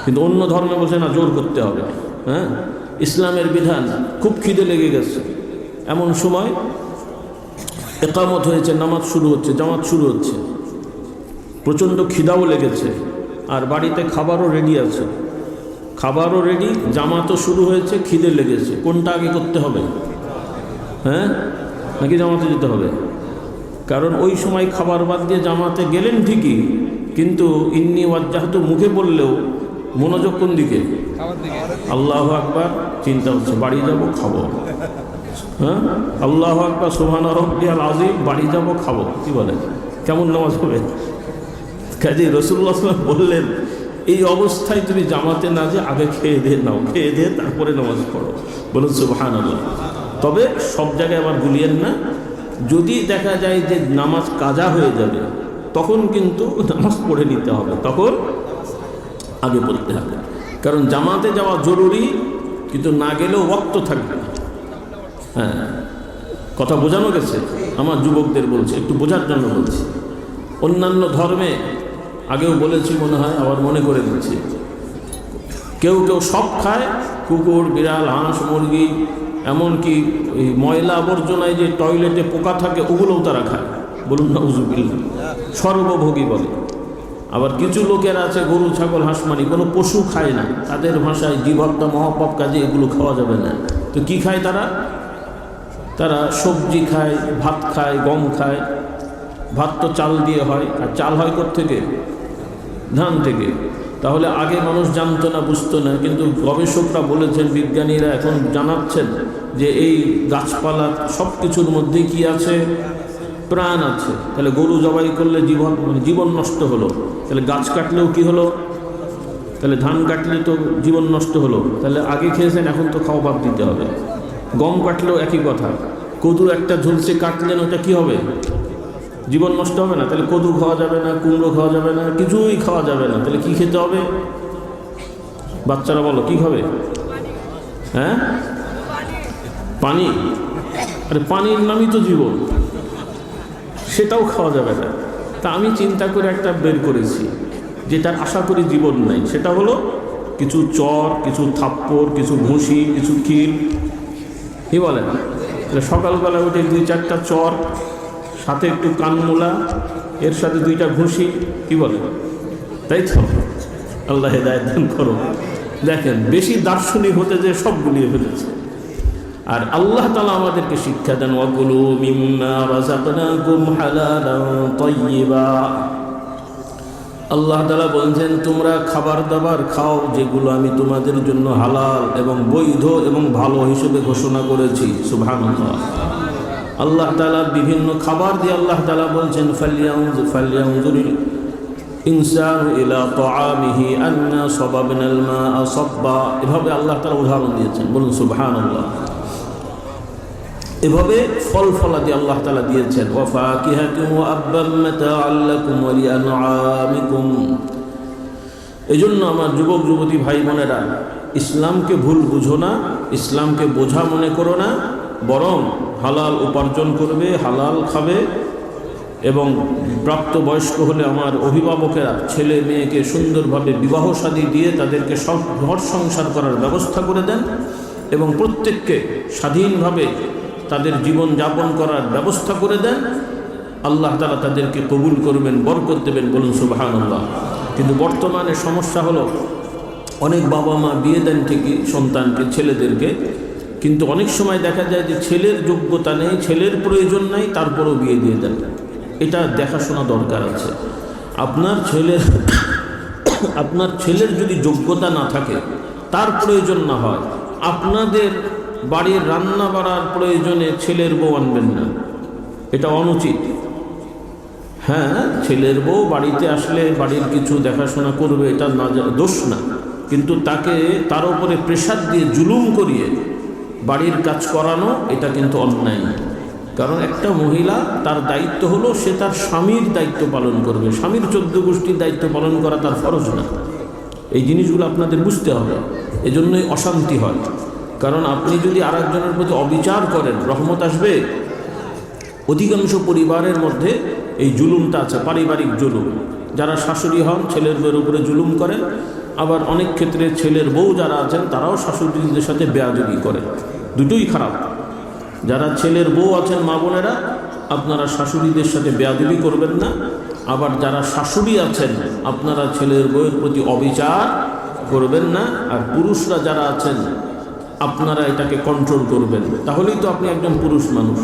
কিন্তু অন্য ধর্মে বলছে না, জোর করতে হবে। হ্যাঁ, ইসলামের বিধান, খুব খিদে লেগে গেছে, এমন সময় ইকামত হয়েছে, নামাজ শুরু হচ্ছে, জামাত শুরু হচ্ছে, প্রচণ্ড খিদাও লেগেছে, আর বাড়িতে খাবারও রেডি আছে, খাবারও রেডি, জামাতও শুরু হয়েছে, খিদে লেগেছে, কোনটা আগে করতে হবে? হ্যাঁ, নাকি জামাতে যেতে হবে? কারণ ওই সময় খাবার বাদ দিয়ে জামাতে গেলেন ঠিকই, কিন্তু ইন্নী ওয়াজ্জাহতু মুখে বললেও মনোযোগ কোন দিকে? আল্লাহু আকবার, চিন্তা হচ্ছে বাড়ি যাব খাবো। হ্যাঁ, আল্লাহু আকবার সুবহান রাব্বিয়াল আযীম, বাড়ি যাব খাবো। কি বলেন, কেমন নামাজ হবে? কাজে রাসূলুল্লাহ সাল্লাল্লাহু আলাইহি ওয়াসাল্লাম বললেন, এই অবস্থায় তুমি জামাতে না যে আগে খেয়ে দিয়ে নাও, খেয়ে দিয়ে তারপরে নামাজ পড়ো। বলুন সুবহানাল্লাহ। তবে সব জায়গায় আবার ভুলিয়েন না, যদি দেখা যায় যে নামাজ কাজা হয়ে যাবে, তখন কিন্তু নামাজ পড়ে নিতে হবে, তখন আগে পড়তে হবে। কারণ জামাতে যাওয়া জরুরি, কিন্তু না গেলেও ওয়াক্ত থাকবে না। হ্যাঁ, কথা বোঝানো গেছে? আমার যুবকদের বলছি, একটু বোঝার জন্য বলছি। অন্যান্য ধর্মে আগেও বলেছি মনে হয়, আবার মনে করে দিচ্ছি, কেউ কেউ সব খায়, কুকুর, বিড়াল, হাঁস, মুরগি, এমনকি ওই ময়লা আবর্জনায় যে টয়লেটে পোকা থাকে ওগুলোও তারা খায়। বলুন নাউযুবিল্লাহ, সর্বভোগী বলে। আবার কিছু লোকের আছে গরু, ছাগল, হাঁস, মানি কোনো পশু খায় না, তাদের ভাষায় জীবহত্যা মহাপাপ, কাজে এগুলো খাওয়া যাবে না। তো কি খায় তারা? তারা সবজি খায়, ভাত খায়, গম খায়। ভাত তো চাল দিয়ে হয়, আর চাল হয় কোত্থেকে? ধান থেকে। তাহলে আগে মানুষ জানতো না, বুঝতো না, কিন্তু গবেষকরা বলেছেন, বিজ্ঞানীরা এখন জানাচ্ছেন যে এই গাছপালা সব কিছুর মধ্যে কি আছে? প্রাণ আছে। তাহলে গরু জবাই করলে জীবন নষ্ট হলো, তাহলে গাছ কাটলেও কি হলো? তাহলে ধান কাটলে তো জীবন নষ্ট হলো। তাহলে আগে খেয়েছেন, এখন তো খাওয়া বাদ দিতে হবে। গম কাটলেও একই কথা, কদু একটা ঝুলছে কাটলেন, ওটা কি হবে? জীবন নষ্ট হবে না? তাহলে কদু খাওয়া যাবে না, কুমড়ো খাওয়া যাবে না, কিছুই খাওয়া যাবে না। তাহলে কি খেতে হবে? বাচ্চারা বলো কি খাবে? হ্যাঁ, পানি। আরে পানির নামই তো জীবন, সেটাও খাওয়া যাবে না। তা আমি চিন্তা করে একটা বের করেছি, যেটার আশা করি জীবন নাই। সেটা হলো কিছু চর, কিছু থাপ্পড়, কিছু ঘুষি, কিছু কিল। কি বলেন? সকালবেলা উঠে 2-4টা চর, সাথে একটু কানমূলা, এর সাথে 2টা ঘুষি। কি বলে? তাই তো? আল্লাহ হেদায়েত দান করুন। দেখেন বেশি দার্শনিক হতে যে সব গুলিয়ে ফেলেছে। আর আল্লাহ তাআলা আমাদেরকে শিক্ষা দেন, ওয়াকুলু মিম্মা রাযাকনাকুম হালালান তাইয়্যিবা। আল্লাহ তাআলা বলছেন তোমরা খাবার দাবার খাও যেগুলো আমি তোমাদের জন্য হালাল এবং বৈধ এবং ভালো হিসেবে ঘোষণা করেছি। সুবহানাল্লাহ। আল্লাহ তাআলা বিভিন্ন খাবার দিয়ে আল্লাহ তাআলা বলছেন ফালইয়ানজুরিল ইনসানু ইলা তাআমিহি আন্না সাবাবনাল মা'a সাব্বা। এভাবে আল্লাহ তাআলা উদাহরণ দিয়েছেন, বলুন সুবহানাল্লাহ। এভাবে ফল ফলাদি আল্লাহ তাআলা দিয়েছেন, ওয়া ফাকিহাতুন ওয়া আব্বাম মাতা'আল লাকুম ওয়া লিআনআমিকুম। এজন্য আমার যুবক যুবতী ভাই বোনেরা, ইসলামকে ভুল বুঝো না, ইসলামকে বোঝা মনে করো না, বরং হালাল উপার্জন করবে, হালাল খাবে এবং প্রাপ্তবয়স্ক হলে আমার অভিভাবকেরা ছেলে মেয়েকে সুন্দরভাবে বিবাহ শাদী দিয়ে তাদেরকে ঘর সংসার করার ব্যবস্থা করে দেন এবং প্রত্যেককে স্বাধীনভাবে তাদের জীবন যাপন করার ব্যবস্থা করে দেন। আল্লাহ তাআলা তাদেরকে কবুল করবেন, বরকত দেবেন, বলুন সুবহানাল্লাহ। কিন্তু বর্তমানে সমস্যা হলো অনেক বাবা মা বিয়ে দেন ঠিকই সন্তানকে, ছেলেদেরকে, কিন্তু অনেক সময় দেখা যায় যে ছেলের যোগ্যতা নেই, ছেলের প্রয়োজন নাই, তারপরেও বিয়ে দিয়ে দেন। এটা দেখাশোনা দরকার আছে। আপনার ছেলের যদি যোগ্যতা না থাকে, তার প্রয়োজন না হয়, আপনাদের বাড়ির রান্না বাড়ার প্রয়োজনে ছেলের বউ আনবেন না, এটা অনুচিত। হ্যাঁ, ছেলের বউ বাড়িতে আসলে বাড়ির কিছু দেখাশোনা করবে, এটা না দোষ না, কিন্তু তাকে তার উপরে প্রেশার দিয়ে জুলুম করিয়ে বাড়ির কাজ করানো এটা কিন্তু অন্যায়। কারণ একটা মহিলা তার দায়িত্ব হলো সে তার স্বামীর দায়িত্ব পালন করবে, স্বামীর 14 গোষ্ঠীর দায়িত্ব পালন করা তার ফরজ না। এই জিনিসগুলো আপনাদের বুঝতে হবে। এজন্যই অশান্তি হয়। কারণ আপনি যদি আরেকজনের প্রতি অবিচার করেন, রহমত আসবে? অধিকাংশ পরিবারের মধ্যে এই জুলুমটা আছে, পারিবারিক জুলুম। যারা শাশুড়ি হন ছেলের বউয়ের উপরে জুলুম করেন, আবার অনেক ক্ষেত্রে ছেলের বউ যারা আছেন তারাও শাশুড়িদের সাথে বেয়াদবি করে। দুটোই খারাপ। যারা ছেলের বউ আছেন মা বোনেরা, আপনারা শাশুড়িদের সাথে বেয়াদবি করবেন না। আবার যারা শাশুড়ি আছেন আপনারা ছেলের বউয়ের প্রতি অবিচার করবেন না। আর পুরুষরা যারা আছেন আপনারা এটাকে কন্ট্রোল করবেন, তাহলেই তো আপনি একজন পুরুষ মানুষ।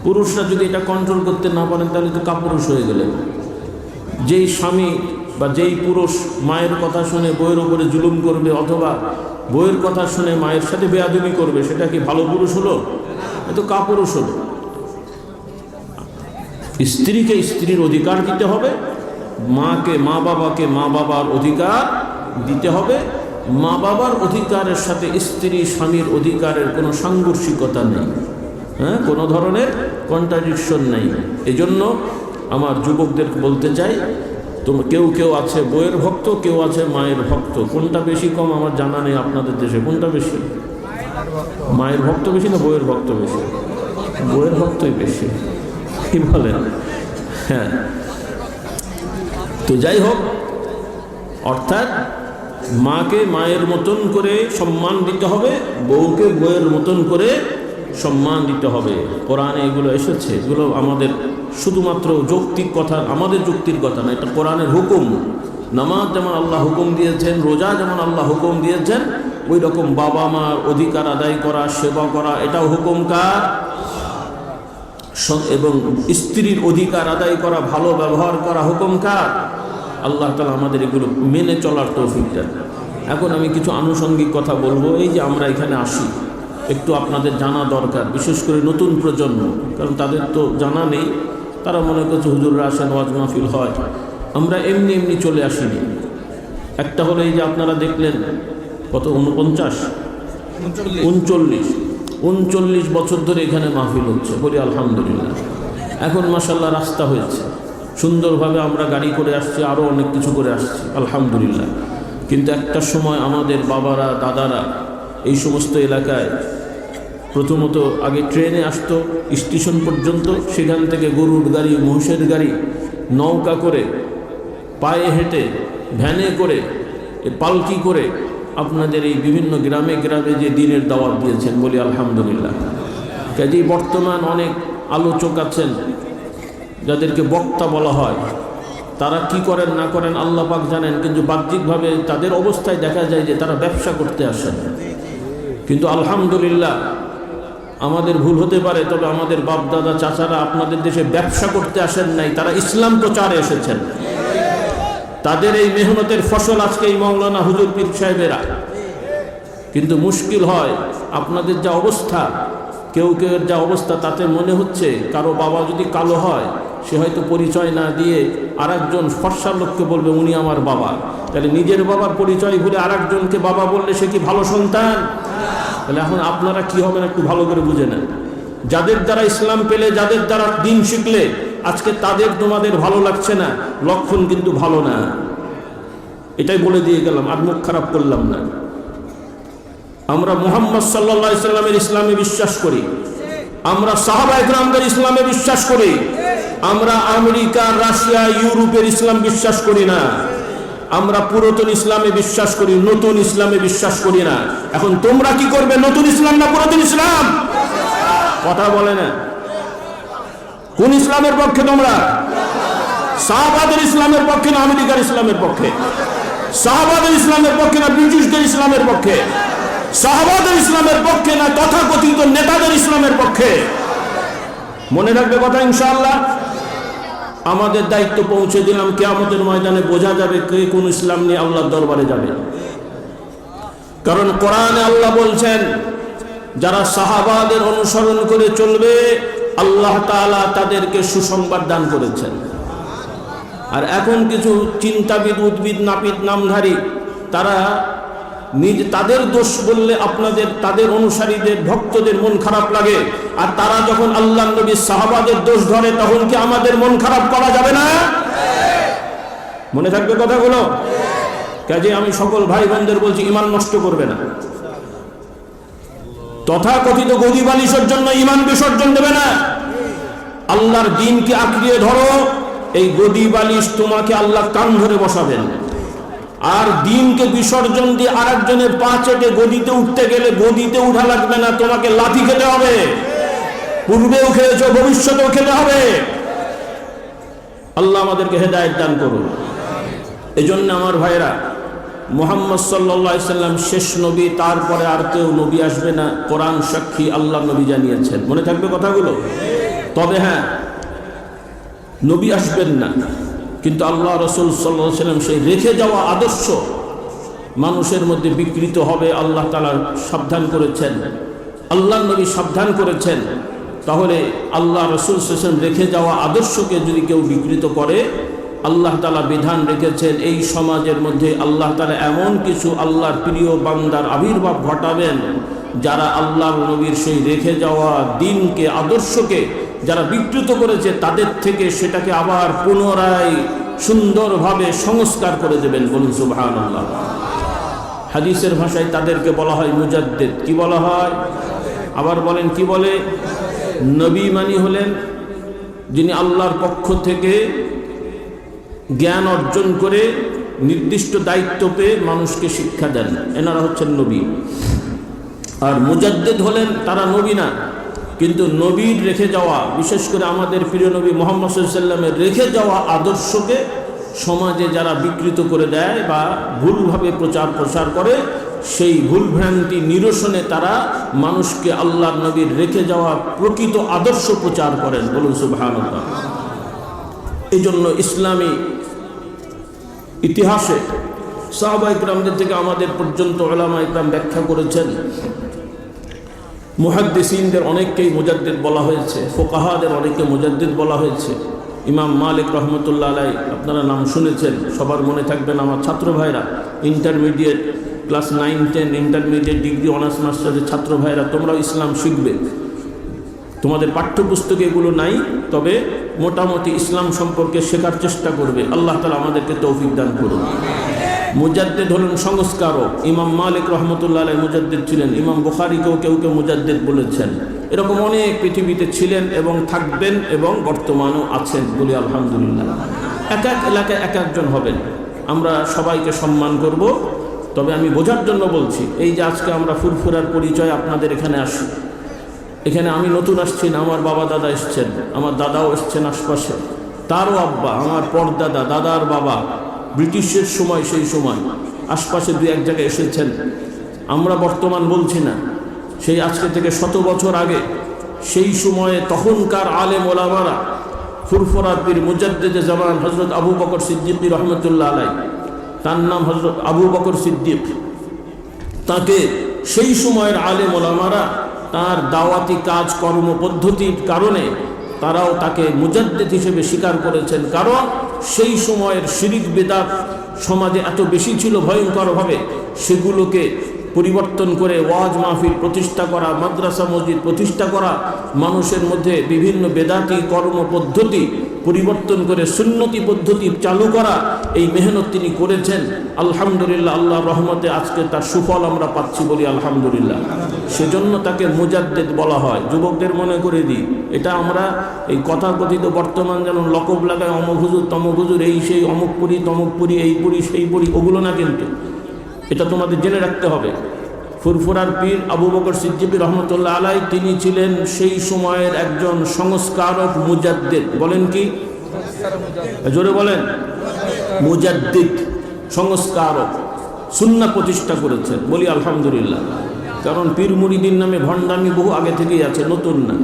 পুরুষরা যদি এটা কন্ট্রোল করতে না পারেন তাহলে তো কাপুরুষ হয়ে গেলেন। যেই স্বামী বা যেই পুরুষ মায়ের কথা শুনে বউয়ের উপরে জুলুম করবে অথবা বউয়ের কথা শুনে মায়ের সাথে বেয়াদবি করবে, সেটা কি ভালো পুরুষ হলো? এ তো কাপুরুষ হলো। স্ত্রীকে স্ত্রীর অধিকার দিতে হবে, মাকে মা বাবাকে মা বাবার অধিকার দিতে হবে। মা বাবার অধিকারের সাথে স্ত্রী স্বামীর অধিকারের কোনো সাংঘর্ষিকতা নেই, হ্যাঁ, কোনো ধরনের কন্ট্রাডিকশন নেই। এজন্য আমার যুবকদের বলতে চাই, কেউ কেউ আছে বউয়ের ভক্ত, কেউ আছে মায়ের ভক্ত। কোনটা বেশি কম আমার জানা নেই আপনাদের দেশে। কোনটা বেশি? মায়ের ভক্ত বেশি না বউয়ের ভক্ত বেশি? বউয়ের ভক্তই বেশি, কি বলেন? হ্যাঁ, তো যাই হোক, অর্থাৎ মাকে মায়ের মতন করে সম্মান দিতে হবে, বউকে বউয়ের মতন করে সম্মান দিতে হবে। কোরআনে এগুলো এসেছে, এগুলো আমাদের শুধুমাত্র যৌক্তিক কথা, আমাদের যুক্তির কথা না, এটা কোরআনের হুকুম। নামাজ যেমন আল্লাহ হুকুম দিয়েছেন, রোজা যেমন আল্লাহ হুকুম দিয়েছেন, ওই রকম বাবা মার অধিকার আদায় করা, সেবা করা, এটাও হুকুম কার? এবং স্ত্রীর অধিকার আদায় করা, ভালো ব্যবহার করা হুকুম কার? আল্লাহ তাআলা আমাদের এগুলো মেনে চলার তৌফিক দেন। এখন আমি কিছু আনুষঙ্গিক কথা বলবো। এই যে আমরা এখানে আসি, একটু আপনাদের জানা দরকার, বিশেষ করে নতুন প্রজন্ম, কারণ তাদের তো জানা নেই। তারা মনে করছে হুজুররা আসেন, ওয়াজ মাহফিল হয়, আমরা এমনি এমনি চলে আসিনি। একটা হলো এই যে আপনারা দেখলেন কত 39 বছর ধরে এখানে মাহফিল হচ্ছে, বলি আলহামদুলিল্লাহ। এখন মাশাআল্লাহ রাস্তা হয়েছে, সুন্দরভাবে আমরা গাড়ি করে আসছি, আরও অনেক কিছু করে আসছি, আলহামদুলিল্লাহ। কিন্তু একটা সময় আমাদের বাবারা দাদারা এই সমস্ত এলাকায় প্রথমত আগে ট্রেনে আসতো স্টেশন পর্যন্ত, সেখান থেকে গরুর গাড়ি, মহিষের গাড়ি, নৌকা করে, পায়ে হেঁটে, ভ্যানে করে, পালকি করে আপনাদের এই বিভিন্ন গ্রামে গ্রামে যে দিনের দাওয়াত দিয়েছেন, বলি আলহামদুলিল্লাহ। কাজেই বর্তমান অনেক আলোচক আছেন যাদেরকে বক্তা বলা হয়, তারা কি করেন না করেন আল্লাহ পাক জানেন, কিন্তু বাহ্যিকভাবে তাদের অবস্থায় দেখা যায় যে তারা ব্যবসা করতে আসেন। কিন্তু আলহামদুলিল্লাহ, আমাদের ভুল হতে পারে, তবে আমাদের বাপদাদা চাচারা আপনাদের দেশে ব্যবসা করতে আসেন নাই, তারা ইসলাম প্রচারে এসেছেন। তাদের এই মেহনতের ফসল আজকে এই মৌলানা হুজুর পীর সাহেবেরা। কিন্তু মুশকিল হয়, আপনাদের যা অবস্থা, কেউ কেউ যা অবস্থা, তাতে মনে হচ্ছে কারো বাবা যদি কালো হয়, সে হয়তো পরিচয় না দিয়ে আরেকজন ফর্সা লোককে বলবে উনি আমার বাবা। তাহলে নিজের বাবার পরিচয় ভুলে আরেকজনকে বাবা বললে সে কি ভালো সন্তান? তাহলে এখন আপনারা কি হবেন একটু ভালো করে বুঝে নেন। যাদের দ্বারা ইসলাম পেলে, যাদের দ্বারা দিন শিখলে, আজকে তাদের তোমাদের ভালো লাগছে না, লক্ষণ কিন্তু ভালো না। এটাই বলে দিয়ে গেলাম, আর মুখ খারাপ করলাম না। আমরা মুহাম্মদ সাল্লাল্লাহু আলাইহি সাল্লামের ইসলামে বিশ্বাস করি, আমরা সাহাবায়ে কেরামদের ইসলামে বিশ্বাস করি, আমরা আমেরিকা, রাশিয়া, ইউরোপের ইসলাম বিশ্বাস করি না। আমরা পুরাতন ইসলামে বিশ্বাস করি, নতুন ইসলামে বিশ্বাস করি না। এখন তোমরা কি করবে, নতুন ইসলাম না পুরাতন ইসলাম? কথা বলে না। কোন ইসলামের পক্ষে তোমরা? সাহাবাদের ইসলামের পক্ষে না আমেরিকার ইসলামের পক্ষে? সাহাবাদের ইসলামের পক্ষে না ব্রিটিশদের ইসলামের পক্ষে? সাহাবাদের ইসলামের পক্ষে না তথাকথিত নেতাদের ইসলামের পক্ষে? মনে রাখবে কথা ইনশাআল্লাহ। আমাদের দায়িত্ব পৌঁছে দিলাম, কিয়ামতের ময়দানে বোঝা যাবে কে কোন ইসলাম নিয়ে আল্লাহর দরবারে যাবে। কারণ কোরআনে আল্লাহ বলছেন, যারা সাহাবাদের অনুসরণ করে চলবে আল্লাহ তাআলা তাদেরকে সুসংবাদ দান করেছেন। আর এখন কিছু চিন্তাবিদ, উদ্ভিদ, নাপিত, নামধারী, তারা তাদের দোষ বললে আপনাদের, তাদের অনুসারীদের, ভক্তদের মন খারাপ লাগে। আর তারা যখন আল্লাহ নবী সাহাবাদের দোষ ধরে, তখন কি আমাদের মন খারাপ করা যাবে না? মনে থাকবে কথাগুলো। কাজে আমি সকল ভাই বোনদের বলছি, ঈমান নষ্ট করবে না। তথাকথিত গদি বালিশের জন্য ঈমান বিসর্জন দেবে না। আল্লাহর দ্বীনকে আঁকড়িয়ে ধরো। এই গদি বালিশ তোমাকে আল্লাহ কান ধরে বসাবেন। আর দ্বীনকে বিসর্জন দিয়ে আরেকজনের পা চেটে গদিতে উঠতে গেলে গদিতে উঠা লাগবে না, তোমাকে লাথি খেতে হবে। পূর্বেও খেয়েছো, ভবিষ্যতেও খেতে হবে। আল্লাহ আমাদেরকে হেদায়েত দান করুন। এজন্য আমার ভাইরা, মুহাম্মদ সাল্লাল্লাহু আলাইহি সাল্লাম শেষ নবী, তারপরে আর কেউ নবী আসবে না, কোরআন সাক্ষী, আল্লাহ নবী জানিয়েছেন। মনে থাকবে কথাগুলো। তবে হ্যাঁ, নবী আসবেন না, কিন্তু আল্লাহ রাসূল সাল্লাল্লাহু আলাইহি সাল্লাম সেই রেখে যাওয়া আদর্শ মানুষের মধ্যে বিকৃত হবে, আল্লাহ তাআলা সাবধান করেছেন, আল্লাহ নবী সাবধান করেছেন। তাহলে আল্লাহ রাসূল সাল্লাল্লাহু আলাইহি সাল্লাম রেখে যাওয়া আদর্শকে যদি কেউ বিকৃত করে, আল্লাহ তাআলা বিধান রেখেছেন এই সমাজের মধ্যে আল্লাহ তাআলা এমন কিছু আল্লাহর প্রিয় বান্দার আবির্ভাব ঘটাবেন, যারা আল্লাহর নবীর সেই রেখে যাওয়া দ্বীনকে, আদর্শকে যারা বিকৃত করেছে, তাদের থেকে সেটাকে আবার পুনরায় সুন্দরভাবে সংস্কার করে দেবেন। বলুন সুবহানাল্লাহ। হাদিসের ভাষায় তাদেরকে বলা হয় মুজাদ্দিদ। কি বলা হয়? আবার বলেন, কি বলে? নবী মানি হলেন যিনি আল্লাহর পক্ষ থেকে জ্ঞান অর্জন করে নির্দিষ্ট দায়িত্ব পেয়ে মানুষকে শিক্ষা দেন, এনারা হচ্ছেন নবী। আর মুজাদ্দিদ হলেন তারা নবী না, কিন্তু নবীর রেখে যাওয়া, বিশেষ করে আমাদের প্রিয় নবী মুহাম্মদ সাল্লাল্লাহু আলাইহি সাল্লামের রেখে যাওয়া আদর্শকে সমাজে যারা বিকৃত করে দেয় বা ভুলভাবে প্রচার করে, সেই ভুলভ্রান্তি নিরসনে তারা মানুষকে আল্লাহর নবীর রেখে যাওয়া প্রকৃত আদর্শ প্রচার করেন। বলুন সুবহানাল্লাহ। এই জন্য ইসলামী ইতিহাসে সাহাবায়ে কেরামদের থেকে আমাদের পর্যন্ত উলামায়ে কেরাম ব্যাখ্যা করেছেন। মুহাদ্দিসিনদের অনেককেই মুজাদ্দিদ বলা হয়েছে, ফুকাহাদের অনেককে মুজাদ্দিদ বলা হয়েছে। ইমাম মালিক রহমতুল্লাহ আলাইহি, আপনারা নাম শুনেছেন, সবার মনে থাকবেন। আমার ছাত্র ভাইরা, intermediate class 9, 10, intermediate, degree, honours, মাস্টারের ছাত্র ভাইরা, তোমরাও ইসলাম শিখবে। তোমাদের পাঠ্যপুস্তকে এগুলো নাই, তবে মোটামুটি ইসলাম সম্পর্কে শেখার চেষ্টা করবে। আল্লাহ তাআলা আমাদেরকে তৌফিক দান করুন। মুজাদ্দিদ হলেন সংস্কারক। ইমাম মালিক রহমতুল্লাহ আলাইহি মুজাদ্দিদ ছিলেন। ইমাম বুখারীকেও কেউ কেউ মুজাদ্দিদ বলেছেন। এরকম অনেক পৃথিবীতে ছিলেন এবং থাকবেন এবং বর্তমানেও আছেন, বলি আলহামদুলিল্লাহ। এক এক এলাকায় এক একজন হবেন। আমরা সবাইকে সম্মান করব। তবে আমি বোঝার জন্য বলছি, এই যে আজকে আমরা ফুরফুরার পরিচয় আপনাদের এখানে আসি, এখানে আমি নতুন আসছি না, আমার বাবা দাদা এসছেন, আমার দাদাও এসছেন আশপাশে, তারও আব্বা, আমার পরদাদা, দাদার বাবা ব্রিটিশের সময়, সেই সময় আশপাশে দুই এক জায়গায় এসেছেন। আমরা বর্তমান বলছি না, সেই আজকে থেকে 100 বছর আগে সেই সময়ে তখনকার আলেম ওলামারা, ফুরফুরা পীর মুজাদ্দিদে জামান হযরত আবু বকর সিদ্দিক রহমতুল্লাহ আলাইহি, তার নাম হযরত আবু বকর সিদ্দিক, তাকে সেই সময়ের আলেম ওলামারা তার দাওয়াতি কাজ কর্ম পদ্ধতির কারণে তারাও তাকে মুজাদ্দিদ হিসেবে স্বীকার করেছেন। কারণ সেই সময়ের শিরিক বিদআত সমাজে এত বেশি ছিল ভয়ঙ্করভাবে, সেগুলোকে পরিবর্তন করে ওয়াজ মাহফিল প্রতিষ্ঠা করা, মাদ্রাসা মসজিদ প্রতিষ্ঠা করা, মানুষের মধ্যে বিভিন্ন বেদাতি কর্ম পদ্ধতি পরিবর্তন করে সুন্নতি পদ্ধতি চালু করা, এই মেহনত তিনি করেছেন। আলহামদুলিল্লাহ, আল্লাহর রহমতে আজকে তার সুফল আমরা পাচ্ছি, বলি আলহামদুলিল্লাহ। সেজন্য তাকে মুজাদ্দিদ বলা হয়। যুবকদের মনে করে দিই, এটা আমরা এই কথাকথিত বর্তমান যেন লকব লাগায় অমুক হুজুর তমুক হুজুর, এই সেই অমুক পুরি তমুক পুরি, এই পুরি সেই পুরি, ওগুলো না, কিন্তু এটা তোমাদের জেনে রাখতে হবে। ফুরফুরার পীর আবু বকর সিদ্দিক রহমতুল্লাহ আলাই, তিনি ছিলেন সেই সময়ের একজন সংস্কারক মুজাদ্দিদ। বলেন কি? জোরে বলেন। মুজাদ্দিদ, সংস্কারক, সুন্নাহ প্রতিষ্ঠা করেছেন, বলি আলহামদুলিল্লাহ। কারণ পীর মুরিদিন নামে ভণ্ডামি বহু আগে থেকেই আছে, নতুন না।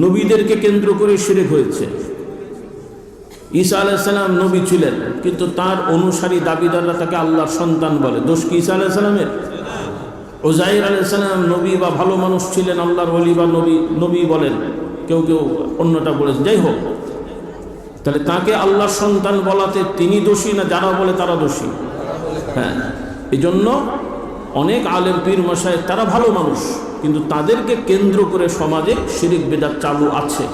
নবীদেরকে কেন্দ্র করে শিরক হয়েছে। ঈসা আলাইহিস সালাম নবী ছিলেন, কিন্তু তার অনুসারী দাবিদাররা তাকে আল্লাহর সন্তান বলে। দোষ কি ঈসা আলাইহিস সালামের? উযাইর আলাইহিস সালাম নবী বা ভালো মানুষ ছিলেন, আল্লাহর ওলি বা নবী বলেন, কেউ কেউ অন্যটা বলেছে। যাই হোক, তাহলে তাকে আল্লাহর সন্তান বলাতে তিনি দোষী না যারা বলে তারা দোষী? হ্যাঁ, এই জন্য অনেক আলেম পীর মাশায়েখ তারা ভালো মানুষ, কিন্তু তাদেরকে কেন্দ্র করে সমাজে শিরিক বিদআত চালু আছে।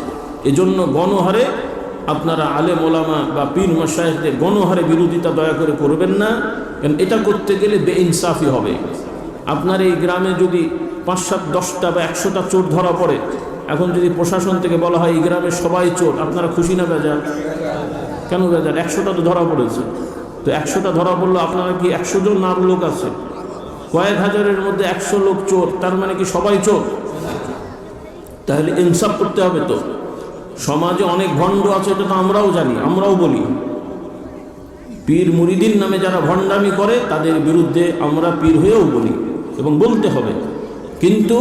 এজন্য গণহারে আপনারা আলেম ওলামা বা পীর মাশায়েখদের গণহারে বিরোধিতা দয়া করে করবেন না, কারণ এটা করতে গেলে বেইনসাফি হবে। আপনার এই গ্রামে যদি 5, 7, 10টা বা 100টা চোর ধরা পড়ে, এখন যদি প্রশাসন থেকে বলা হয় এই গ্রামের সবাই চোর, আপনারা খুশি না বেজার? কেন বেজার? 100টা তো ধরা পড়েছে। তো 100টা ধরা পড়লো, আপনারা কি 100 জন নার লোক আছে, কয়েক হাজারের মধ্যে 100 লোক চোর, তার মানে কি সবাই চোর? তাহলে ইনসাফ করতে হবে। তো সমাজে অনেক ভণ্ড আছে, এটা তো আমরাও জানি, আমরাও বলি। পীর মুরিদিন নামে যারা ভণ্ডামি করে তাদের বিরুদ্ধে আমরা পীর হয়েও বলি এবং বলতে হবে। কিন্তু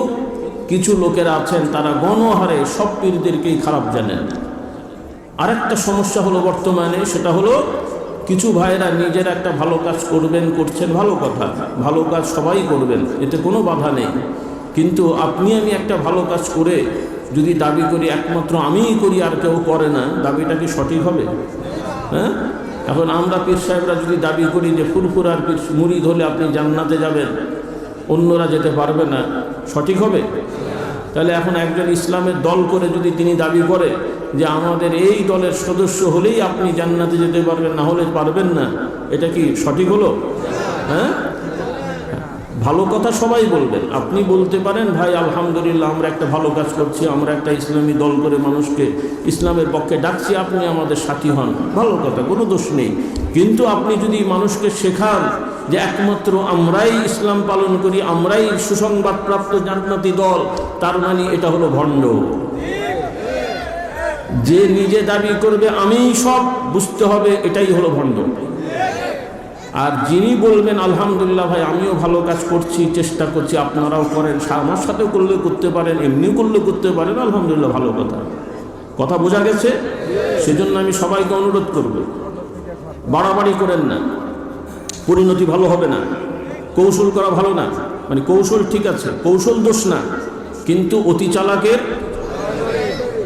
কিছু লোকেরা আছেন তারা গণহারে সব পীরদেরকেই খারাপ জানেন। আরেকটা সমস্যা হলো বর্তমানে, সেটা হলো কিছু ভাইরা নিজেরা একটা ভালো কাজ করবেন, করছেন, ভালো কথা, ভালো কাজ সবাই করবেন, এতে কোনো বাধা নেই। কিন্তু আপনি আমি একটা ভালো কাজ করে যদি দাবি করি একমাত্র আমিই করি আর কেউ করে না, দাবিটা কি সঠিক হবে? হ্যাঁ, এখন আমরা পীর সাহেবরা যদি দাবি করি যে ফুরফুরার পীর মুরিদ হলে আপনি জান্নাতে যাবেন, অন্যরা যেতে পারবে না, সঠিক হবে? তাহলে এখন একজন ইসলামের দল করে যদি তিনি দাবি করে যে আমাদের এই দলের সদস্য হলেই আপনি জান্নাতে যেতে পারবেন, না হলে পারবেন না, এটা কি সঠিক হলো? হ্যাঁ, ভালো কথা সবাই বলবেন। আপনি বলতে পারেন ভাই আলহামদুলিল্লাহ আমরা একটা ভালো কাজ করছি, আমরা একটা ইসলামী দল করে মানুষকে ইসলামের পক্ষে ডাকছি, আপনি আমাদের সাথী হন, ভালো কথা, কোনো দোষ নেই। কিন্তু আপনি যদি মানুষকে শেখান যে একমাত্র আমরাই ইসলাম পালন করি, আমরাই সুসংবাদপ্রাপ্ত জান্নাতি দল, তার মানে এটা হলো ভণ্ড। যে নিজে দাবি করবে আমিই সব, বুঝতে হবে এটাই হলো ভণ্ড। আর যিনি বলবেন আলহামদুলিল্লাহ ভাই আমিও ভালো কাজ করছি, চেষ্টা করছি, আপনারাও করেন, আমার সাথেও করলে করতে পারেন, এমনিও করলে করতে পারেন, আলহামদুলিল্লাহ, ভালো কথা। কথা বোঝা গেছে? সেজন্য আমি সবাইকে অনুরোধ করব, বাড়াবাড়ি করেন না, পরিণতি ভালো হবে না। কৌশল করা ভালো না, মানে কৌশল ঠিক আছে, কৌশল দোষ না, কিন্তু অতি চালাকের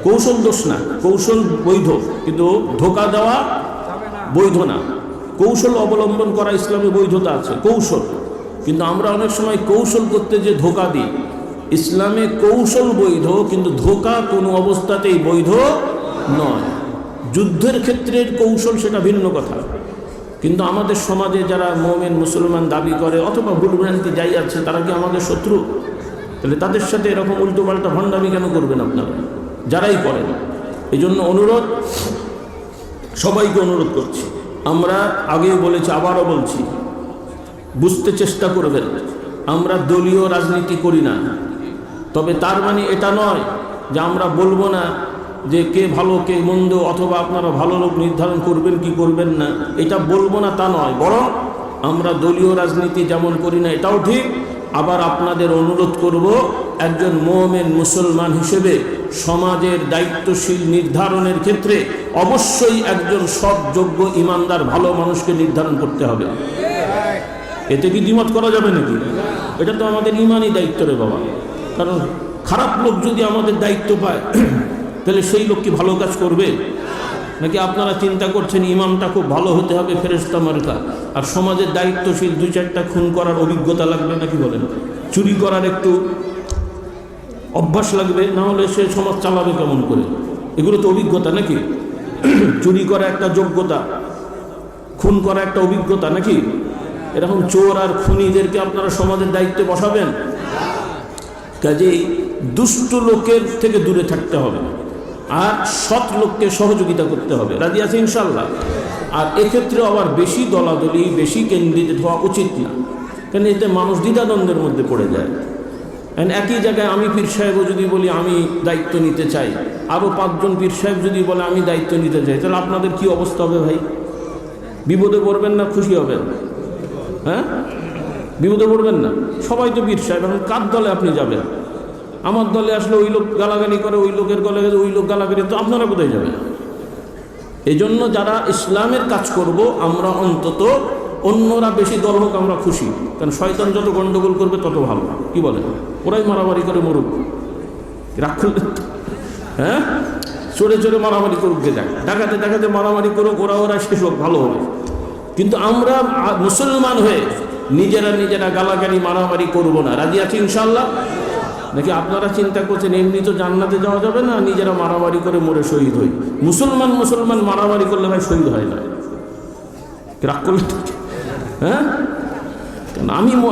কৌশল দোষ না, কৌশল বৈধ, কিন্তু ধোঁকা দেওয়া বৈধ না। কৌশল অবলম্বন করা ইসলামে বৈধতা আছে, কৌশল। কিন্তু আমরা অনেক সময় কৌশল করতে যে ধোঁকা দিই। ইসলামে কৌশল বৈধ, কিন্তু ধোঁকা কোনো অবস্থাতেই বৈধ নয়। যুদ্ধের ক্ষেত্রের কৌশল সেটা ভিন্ন কথা, কিন্তু আমাদের সমাজে যারা মুমিন মুসলমান দাবি করে অথবা ভুলভ্রান্তি যাই আছে, তারা কি আমাদের শত্রু? তাহলে তাদের সাথে এরকম উল্টোপাল্টা ভণ্ডামি কেন করবেন আপনারা, যারাই করেন? এই জন্য অনুরোধ, সবাইকে অনুরোধ করছি, আমরা আগেই বলেছি আবারও বলছি, বুঝতে চেষ্টা করবেন আমরা দলীয় রাজনীতি করি না। তবে তার মানে এটা নয় যে আমরা বলবো না যে কে ভালো কে মন্দ, অথবা আপনারা ভালো লোক নির্ধারণ করবেন কি করবেন না, এটা বলবো না তা নয়, বরং আমরা দলীয় রাজনীতি যেমন করি না এটাও ঠিক। আবার আপনাদের অনুরোধ করব, একজন মুমিন মুসলমান হিসেবে সমাজের দায়িত্বশীল নির্ধারণের ক্ষেত্রে অবশ্যই একজন সৎ, যোগ্য, ইমানদার, ভালো মানুষকে নির্ধারণ করতে হবে। এতে কি দ্বিমত করা যাবে নাকি? এটা তো আমাদের ইমানই দায়িত্ব রে বাবা। কারণ খারাপ লোক যদি আমাদের দায়িত্ব পায় তাহলে সেই লোক কি ভালো কাজ করবে নাকি? আপনারা চিন্তা করছেন ইমামটা খুব ভালো হতে হবে, ফেরেশতা মার্কা, আর সমাজের দায়িত্বশীল 2-4টা খুন করার অভিজ্ঞতা লাগবে নাকি বলেন? চুরি করার একটু অভ্যাস লাগবে, না হলে সে সমাজ চালাবে কেমন করে? এগুলো তো অভিজ্ঞতা নাকি? চুরি করা একটা যোগ্যতা, খুন করা একটা অভিজ্ঞতা নাকি? এরকম চোর আর খুনিদেরকে আপনারা সমাজের দায়িত্বে বসাবেন? কাজেই দুষ্ট লোকের থেকে দূরে থাকতে হবে আর সৎ লোককে সহযোগিতা করতে হবে। রাজি আছে ইনশাল্লাহ? আর এক্ষেত্রে আবার বেশি দলাদলি, বেশি কেন্দ্রিত হওয়া উচিত না, কেন এতে মানুষ দ্বিধাদ্বন্দ্বের মধ্যে পড়ে যায়। একই জায়গায় আমি পীর সাহেবও যদি বলি আমি দায়িত্ব নিতে চাই, আরও 5 জন পীর সাহেব যদি বলে আমি দায়িত্ব নিতে চাই, তাহলে আপনাদের কি অবস্থা হবে ভাই? বিপদে পড়বেন না খুশি হবেন? হ্যাঁ, বিপদে পড়বেন না? সবাই তো পীর সাহেব, এখন কার দলে আপনি যাবেন? আমার দলে আসলে ওই লোক গালাগালি করে, ওই লোকের গলে গেছে ওই লোক গালাগালি, তো আপনারা কোথায় যাবেন? এই জন্য যারা ইসলামের কাজ করব আমরা অন্তত অন্যরা বেশি দল হোক আমরা খুশি, কারণ শয়তান যত গন্ডগোল করবে তত ভালো। কি বলেন? ওরাই মারামারি করে মরুক, রাগ করলেন? হ্যাঁ, চড়ে চড়ে মারামারি করুক, ডাকাতে ডাকাতে মারামারি করুক, ওরা শেষ হোক, ভালো হবে। কিন্তু আমরা মুসলমান হয়ে নিজেরা গালাগালি মারামারি করব না। রাজি আছি ইনশাল্লাহ? নাকি আপনারা চিন্তা করছেন এমনি তো জান্নাতে যাওয়া যাবে না, নিজেরা মারামারি করে মরে শহীদ হই? মুসলমান মারামারি করলে ভাই শহীদ হয় না, রাগ করলে? হ্যাঁ,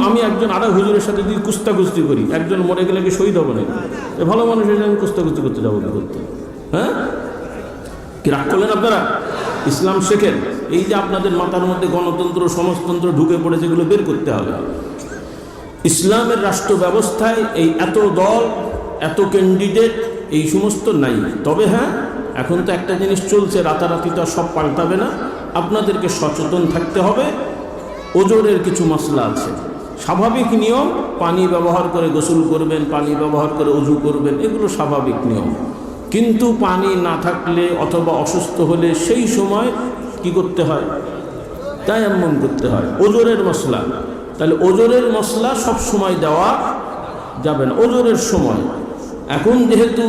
আমি একজন আরেক হুজুরের সাথে যদি কুস্তাকুস্তি করি, একজন মরে গেলে কি শহীদ হবে না? ভালো মানুষ এসে আমি কুস্তাকুস্তি করতে যাবো কি করতে? হ্যাঁ, কি রাগ করলেন আপনারা? ইসলাম শেখেন। এই যে আপনাদের মাথার মধ্যে গণতন্ত্র, সমাজতন্ত্র ঢুকে পড়েছে, এগুলো বের করতে হবে। ইসলামের রাষ্ট্র ব্যবস্থায় এই এত দল, এত ক্যান্ডিডেট, এই সমস্ত নাই। তবে হ্যাঁ, এখন তো একটা জিনিস চলছে, রাতারাতি তো সব পাল্টাবে না, আপনাদেরকে সচেতন থাকতে হবে। ওজোরের কিছু মশলা আছে, স্বাভাবিক নিয়ম, পানি ব্যবহার করে গোসল করবেন, পানি ব্যবহার করে ওযু করবেন, এগুলো স্বাভাবিক নিয়ম। কিন্তু পানি না থাকলে অথবা অসুস্থ হলে সেই সময় কি করতে হয়? তায়াম্মুম করতে হয়। ওজোরের মশলা, তাহলে ওজোরের মশলা সব সময় দেওয়া যাবে না। ওজোরের সময় এখন যেহেতু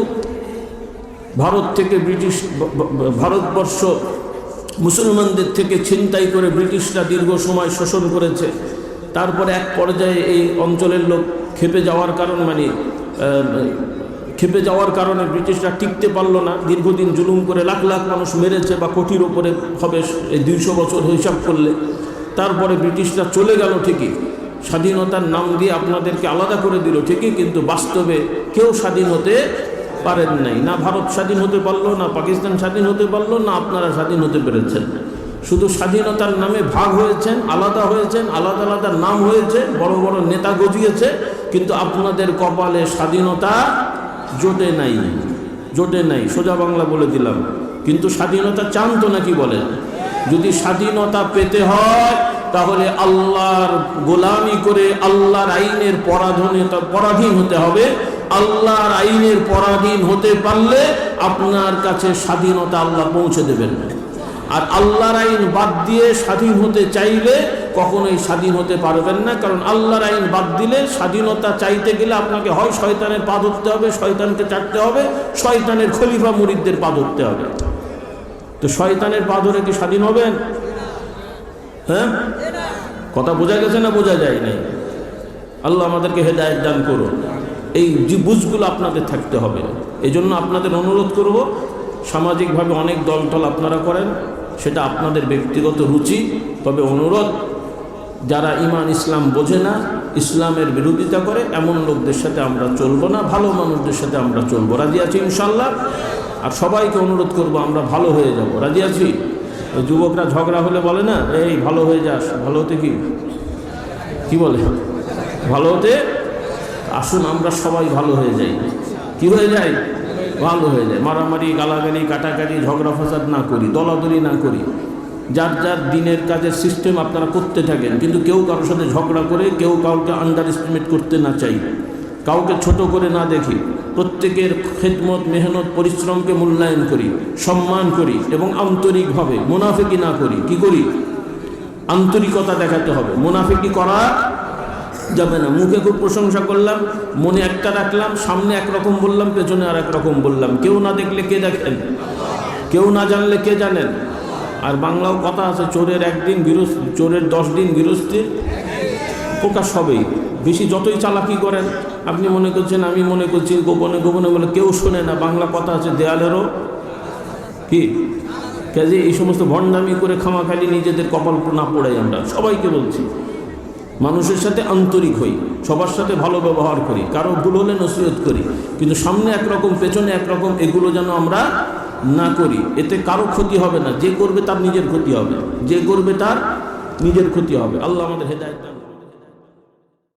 ভারতবর্ষ মুসলমানদের থেকে ছিনতাই করে ব্রিটিশরা দীর্ঘ সময় শোষণ করেছে, তারপরে এক পর্যায়ে এই অঞ্চলের লোক খেপে যাওয়ার কারণে ব্রিটিশরা টিকতে পারলো না, দীর্ঘদিন জুলুম করে লাখ লাখ মানুষ মেরেছে, বা কোটির ওপরে হবে এই 200 বছর হিসাব করলে। তারপরে ব্রিটিশরা চলে গেল ঠিকই, স্বাধীনতার নাম দিয়ে আপনাদেরকে আলাদা করে দিল ঠিকই, কিন্তু বাস্তবে কেউ স্বাধীন হতে পারেন নাই। না ভারত স্বাধীন হতে পারলো, না পাকিস্তান স্বাধীন হতে পারলো, না আপনারা স্বাধীন হতে পেরেছেন। শুধু স্বাধীনতার নামে ভাগ হয়েছেন, আলাদা হয়েছেন, আলাদা আলাদা নাম হয়েছে, বড় বড় নেতা গজিয়েছে, কিন্তু আপনাদের কপালে স্বাধীনতা জোটে নাই। সোজা বাংলা বলে দিলাম। কিন্তু স্বাধীনতা চান তো নাকি বলেন? যদি স্বাধীনতা পেতে হয় তাহলে আল্লাহর গোলামি করে আল্লাহর আইনের পরাধীন হতে হবে। আল্লাহর আইনের পরাধীন হতে পারলে আপনার কাছে স্বাধীনতা আল্লাহ পৌঁছে দেবেন। আর আল্লাহর আইন বাদ দিয়ে স্বাধীন হতে চাইলে কখনোই স্বাধীন হতে পারবেন না। কারণ আল্লাহর আইন বাদ দিলে স্বাধীনতা চাইতে গেলে আপনাকে হয় শয়তানের পা ধরতে হবে, শয়তানকে চাটতে হবে, শয়তানের খলিফা মুরিদদের পা ধরতে হবে। তো শয়তানের পা ধরে কি স্বাধীন হবেন? হ্যাঁ, কথা বোঝা গেছে না বোঝা যায় নাই? আল্লাহ আমাদেরকে হেদায়েত দান করুন। এই বুঝগুলো আপনাদের থাকতে হবে। এই জন্য আপনাদের অনুরোধ করব, সামাজিকভাবে অনেক দলটল আপনারা করেন, সেটা আপনাদের ব্যক্তিগত রুচি। তবে অনুরোধ, যারা ঈমান ইসলাম বোঝে না, ইসলামের বিরোধিতা করে, এমন লোকদের সাথে আমরা চলবো না, ভালো মানুষদের সাথে আমরা চলবো। রাজি আছি ইনশাল্লাহ? আর সবাইকে অনুরোধ করব আমরা ভালো হয়ে যাব। রাজি আছি? যুবকরা ঝগড়া হলে বলে না, এই ভালো হয়ে যাস, ভালো হতে কি বলে? ভালো হতে আসুন আমরা সবাই ভালো হয়ে যাই। কি হয়ে যায়? ভালো হয়ে যায়। মারামারি, গালাগালি, কাটাকাটি, ঝগড়া ফাসাদ না করি, দলাদলি না করি। যার যার দিনের কাজের সিস্টেম আপনারা করতে থাকেন, কিন্তু কেউ কারোর সাথে ঝগড়া করে, কেউ কাউকে আন্ডার এস্টিমেট করতে না চাই, কাউকে ছোট করে না দেখি। প্রত্যেকের খেদমত, মেহনত, পরিশ্রমকে মূল্যায়ন করি, সম্মান করি এবং আন্তরিকভাবে, মুনাফিকি না করি। কি করি? আন্তরিকতা দেখাতে হবে। মুনাফিকি করা যাবে না। মুখে খুব প্রশংসা করলাম, মনে একটা রাখলাম, সামনে একরকম বললাম, পেছনে আর একরকম বললাম। কেউ না দেখলে কে দেখেন? কেউ না জানলে কে জানেন? আর বাংলাও কথা আছে, চোরের একদিন গৃহস্থ, চোরের 10 দিন গৃহস্থির প্রকাশ হবেই। বেশি যতই চালাকি করেন, আপনি মনে করছেন, আমি মনে করছি, গোপনে গোপনে বলে কেউ শোনে না। বাংলা কথা আছে, দেয়ালেরও কি কাজে। এই সমস্ত ভণ্ডামি করে খামাখালি নিজেদের কপাল না পোড়াই। আমরা সবাইকে বলছি, মানুষের সাথে আন্তরিক হই, সবার সাথে ভালো ব্যবহার করি, কারো ভুল হলে নসিহত করি, কিন্তু সামনে একরকম পেছনে একরকম এগুলো যেন আমরা না করি। এতে কারো ক্ষতি হবে না। যে করবে তার নিজের ক্ষতি হবে, যে করবে তার নিজের ক্ষতি হবে। আল্লাহ আমাদের হেদায়েত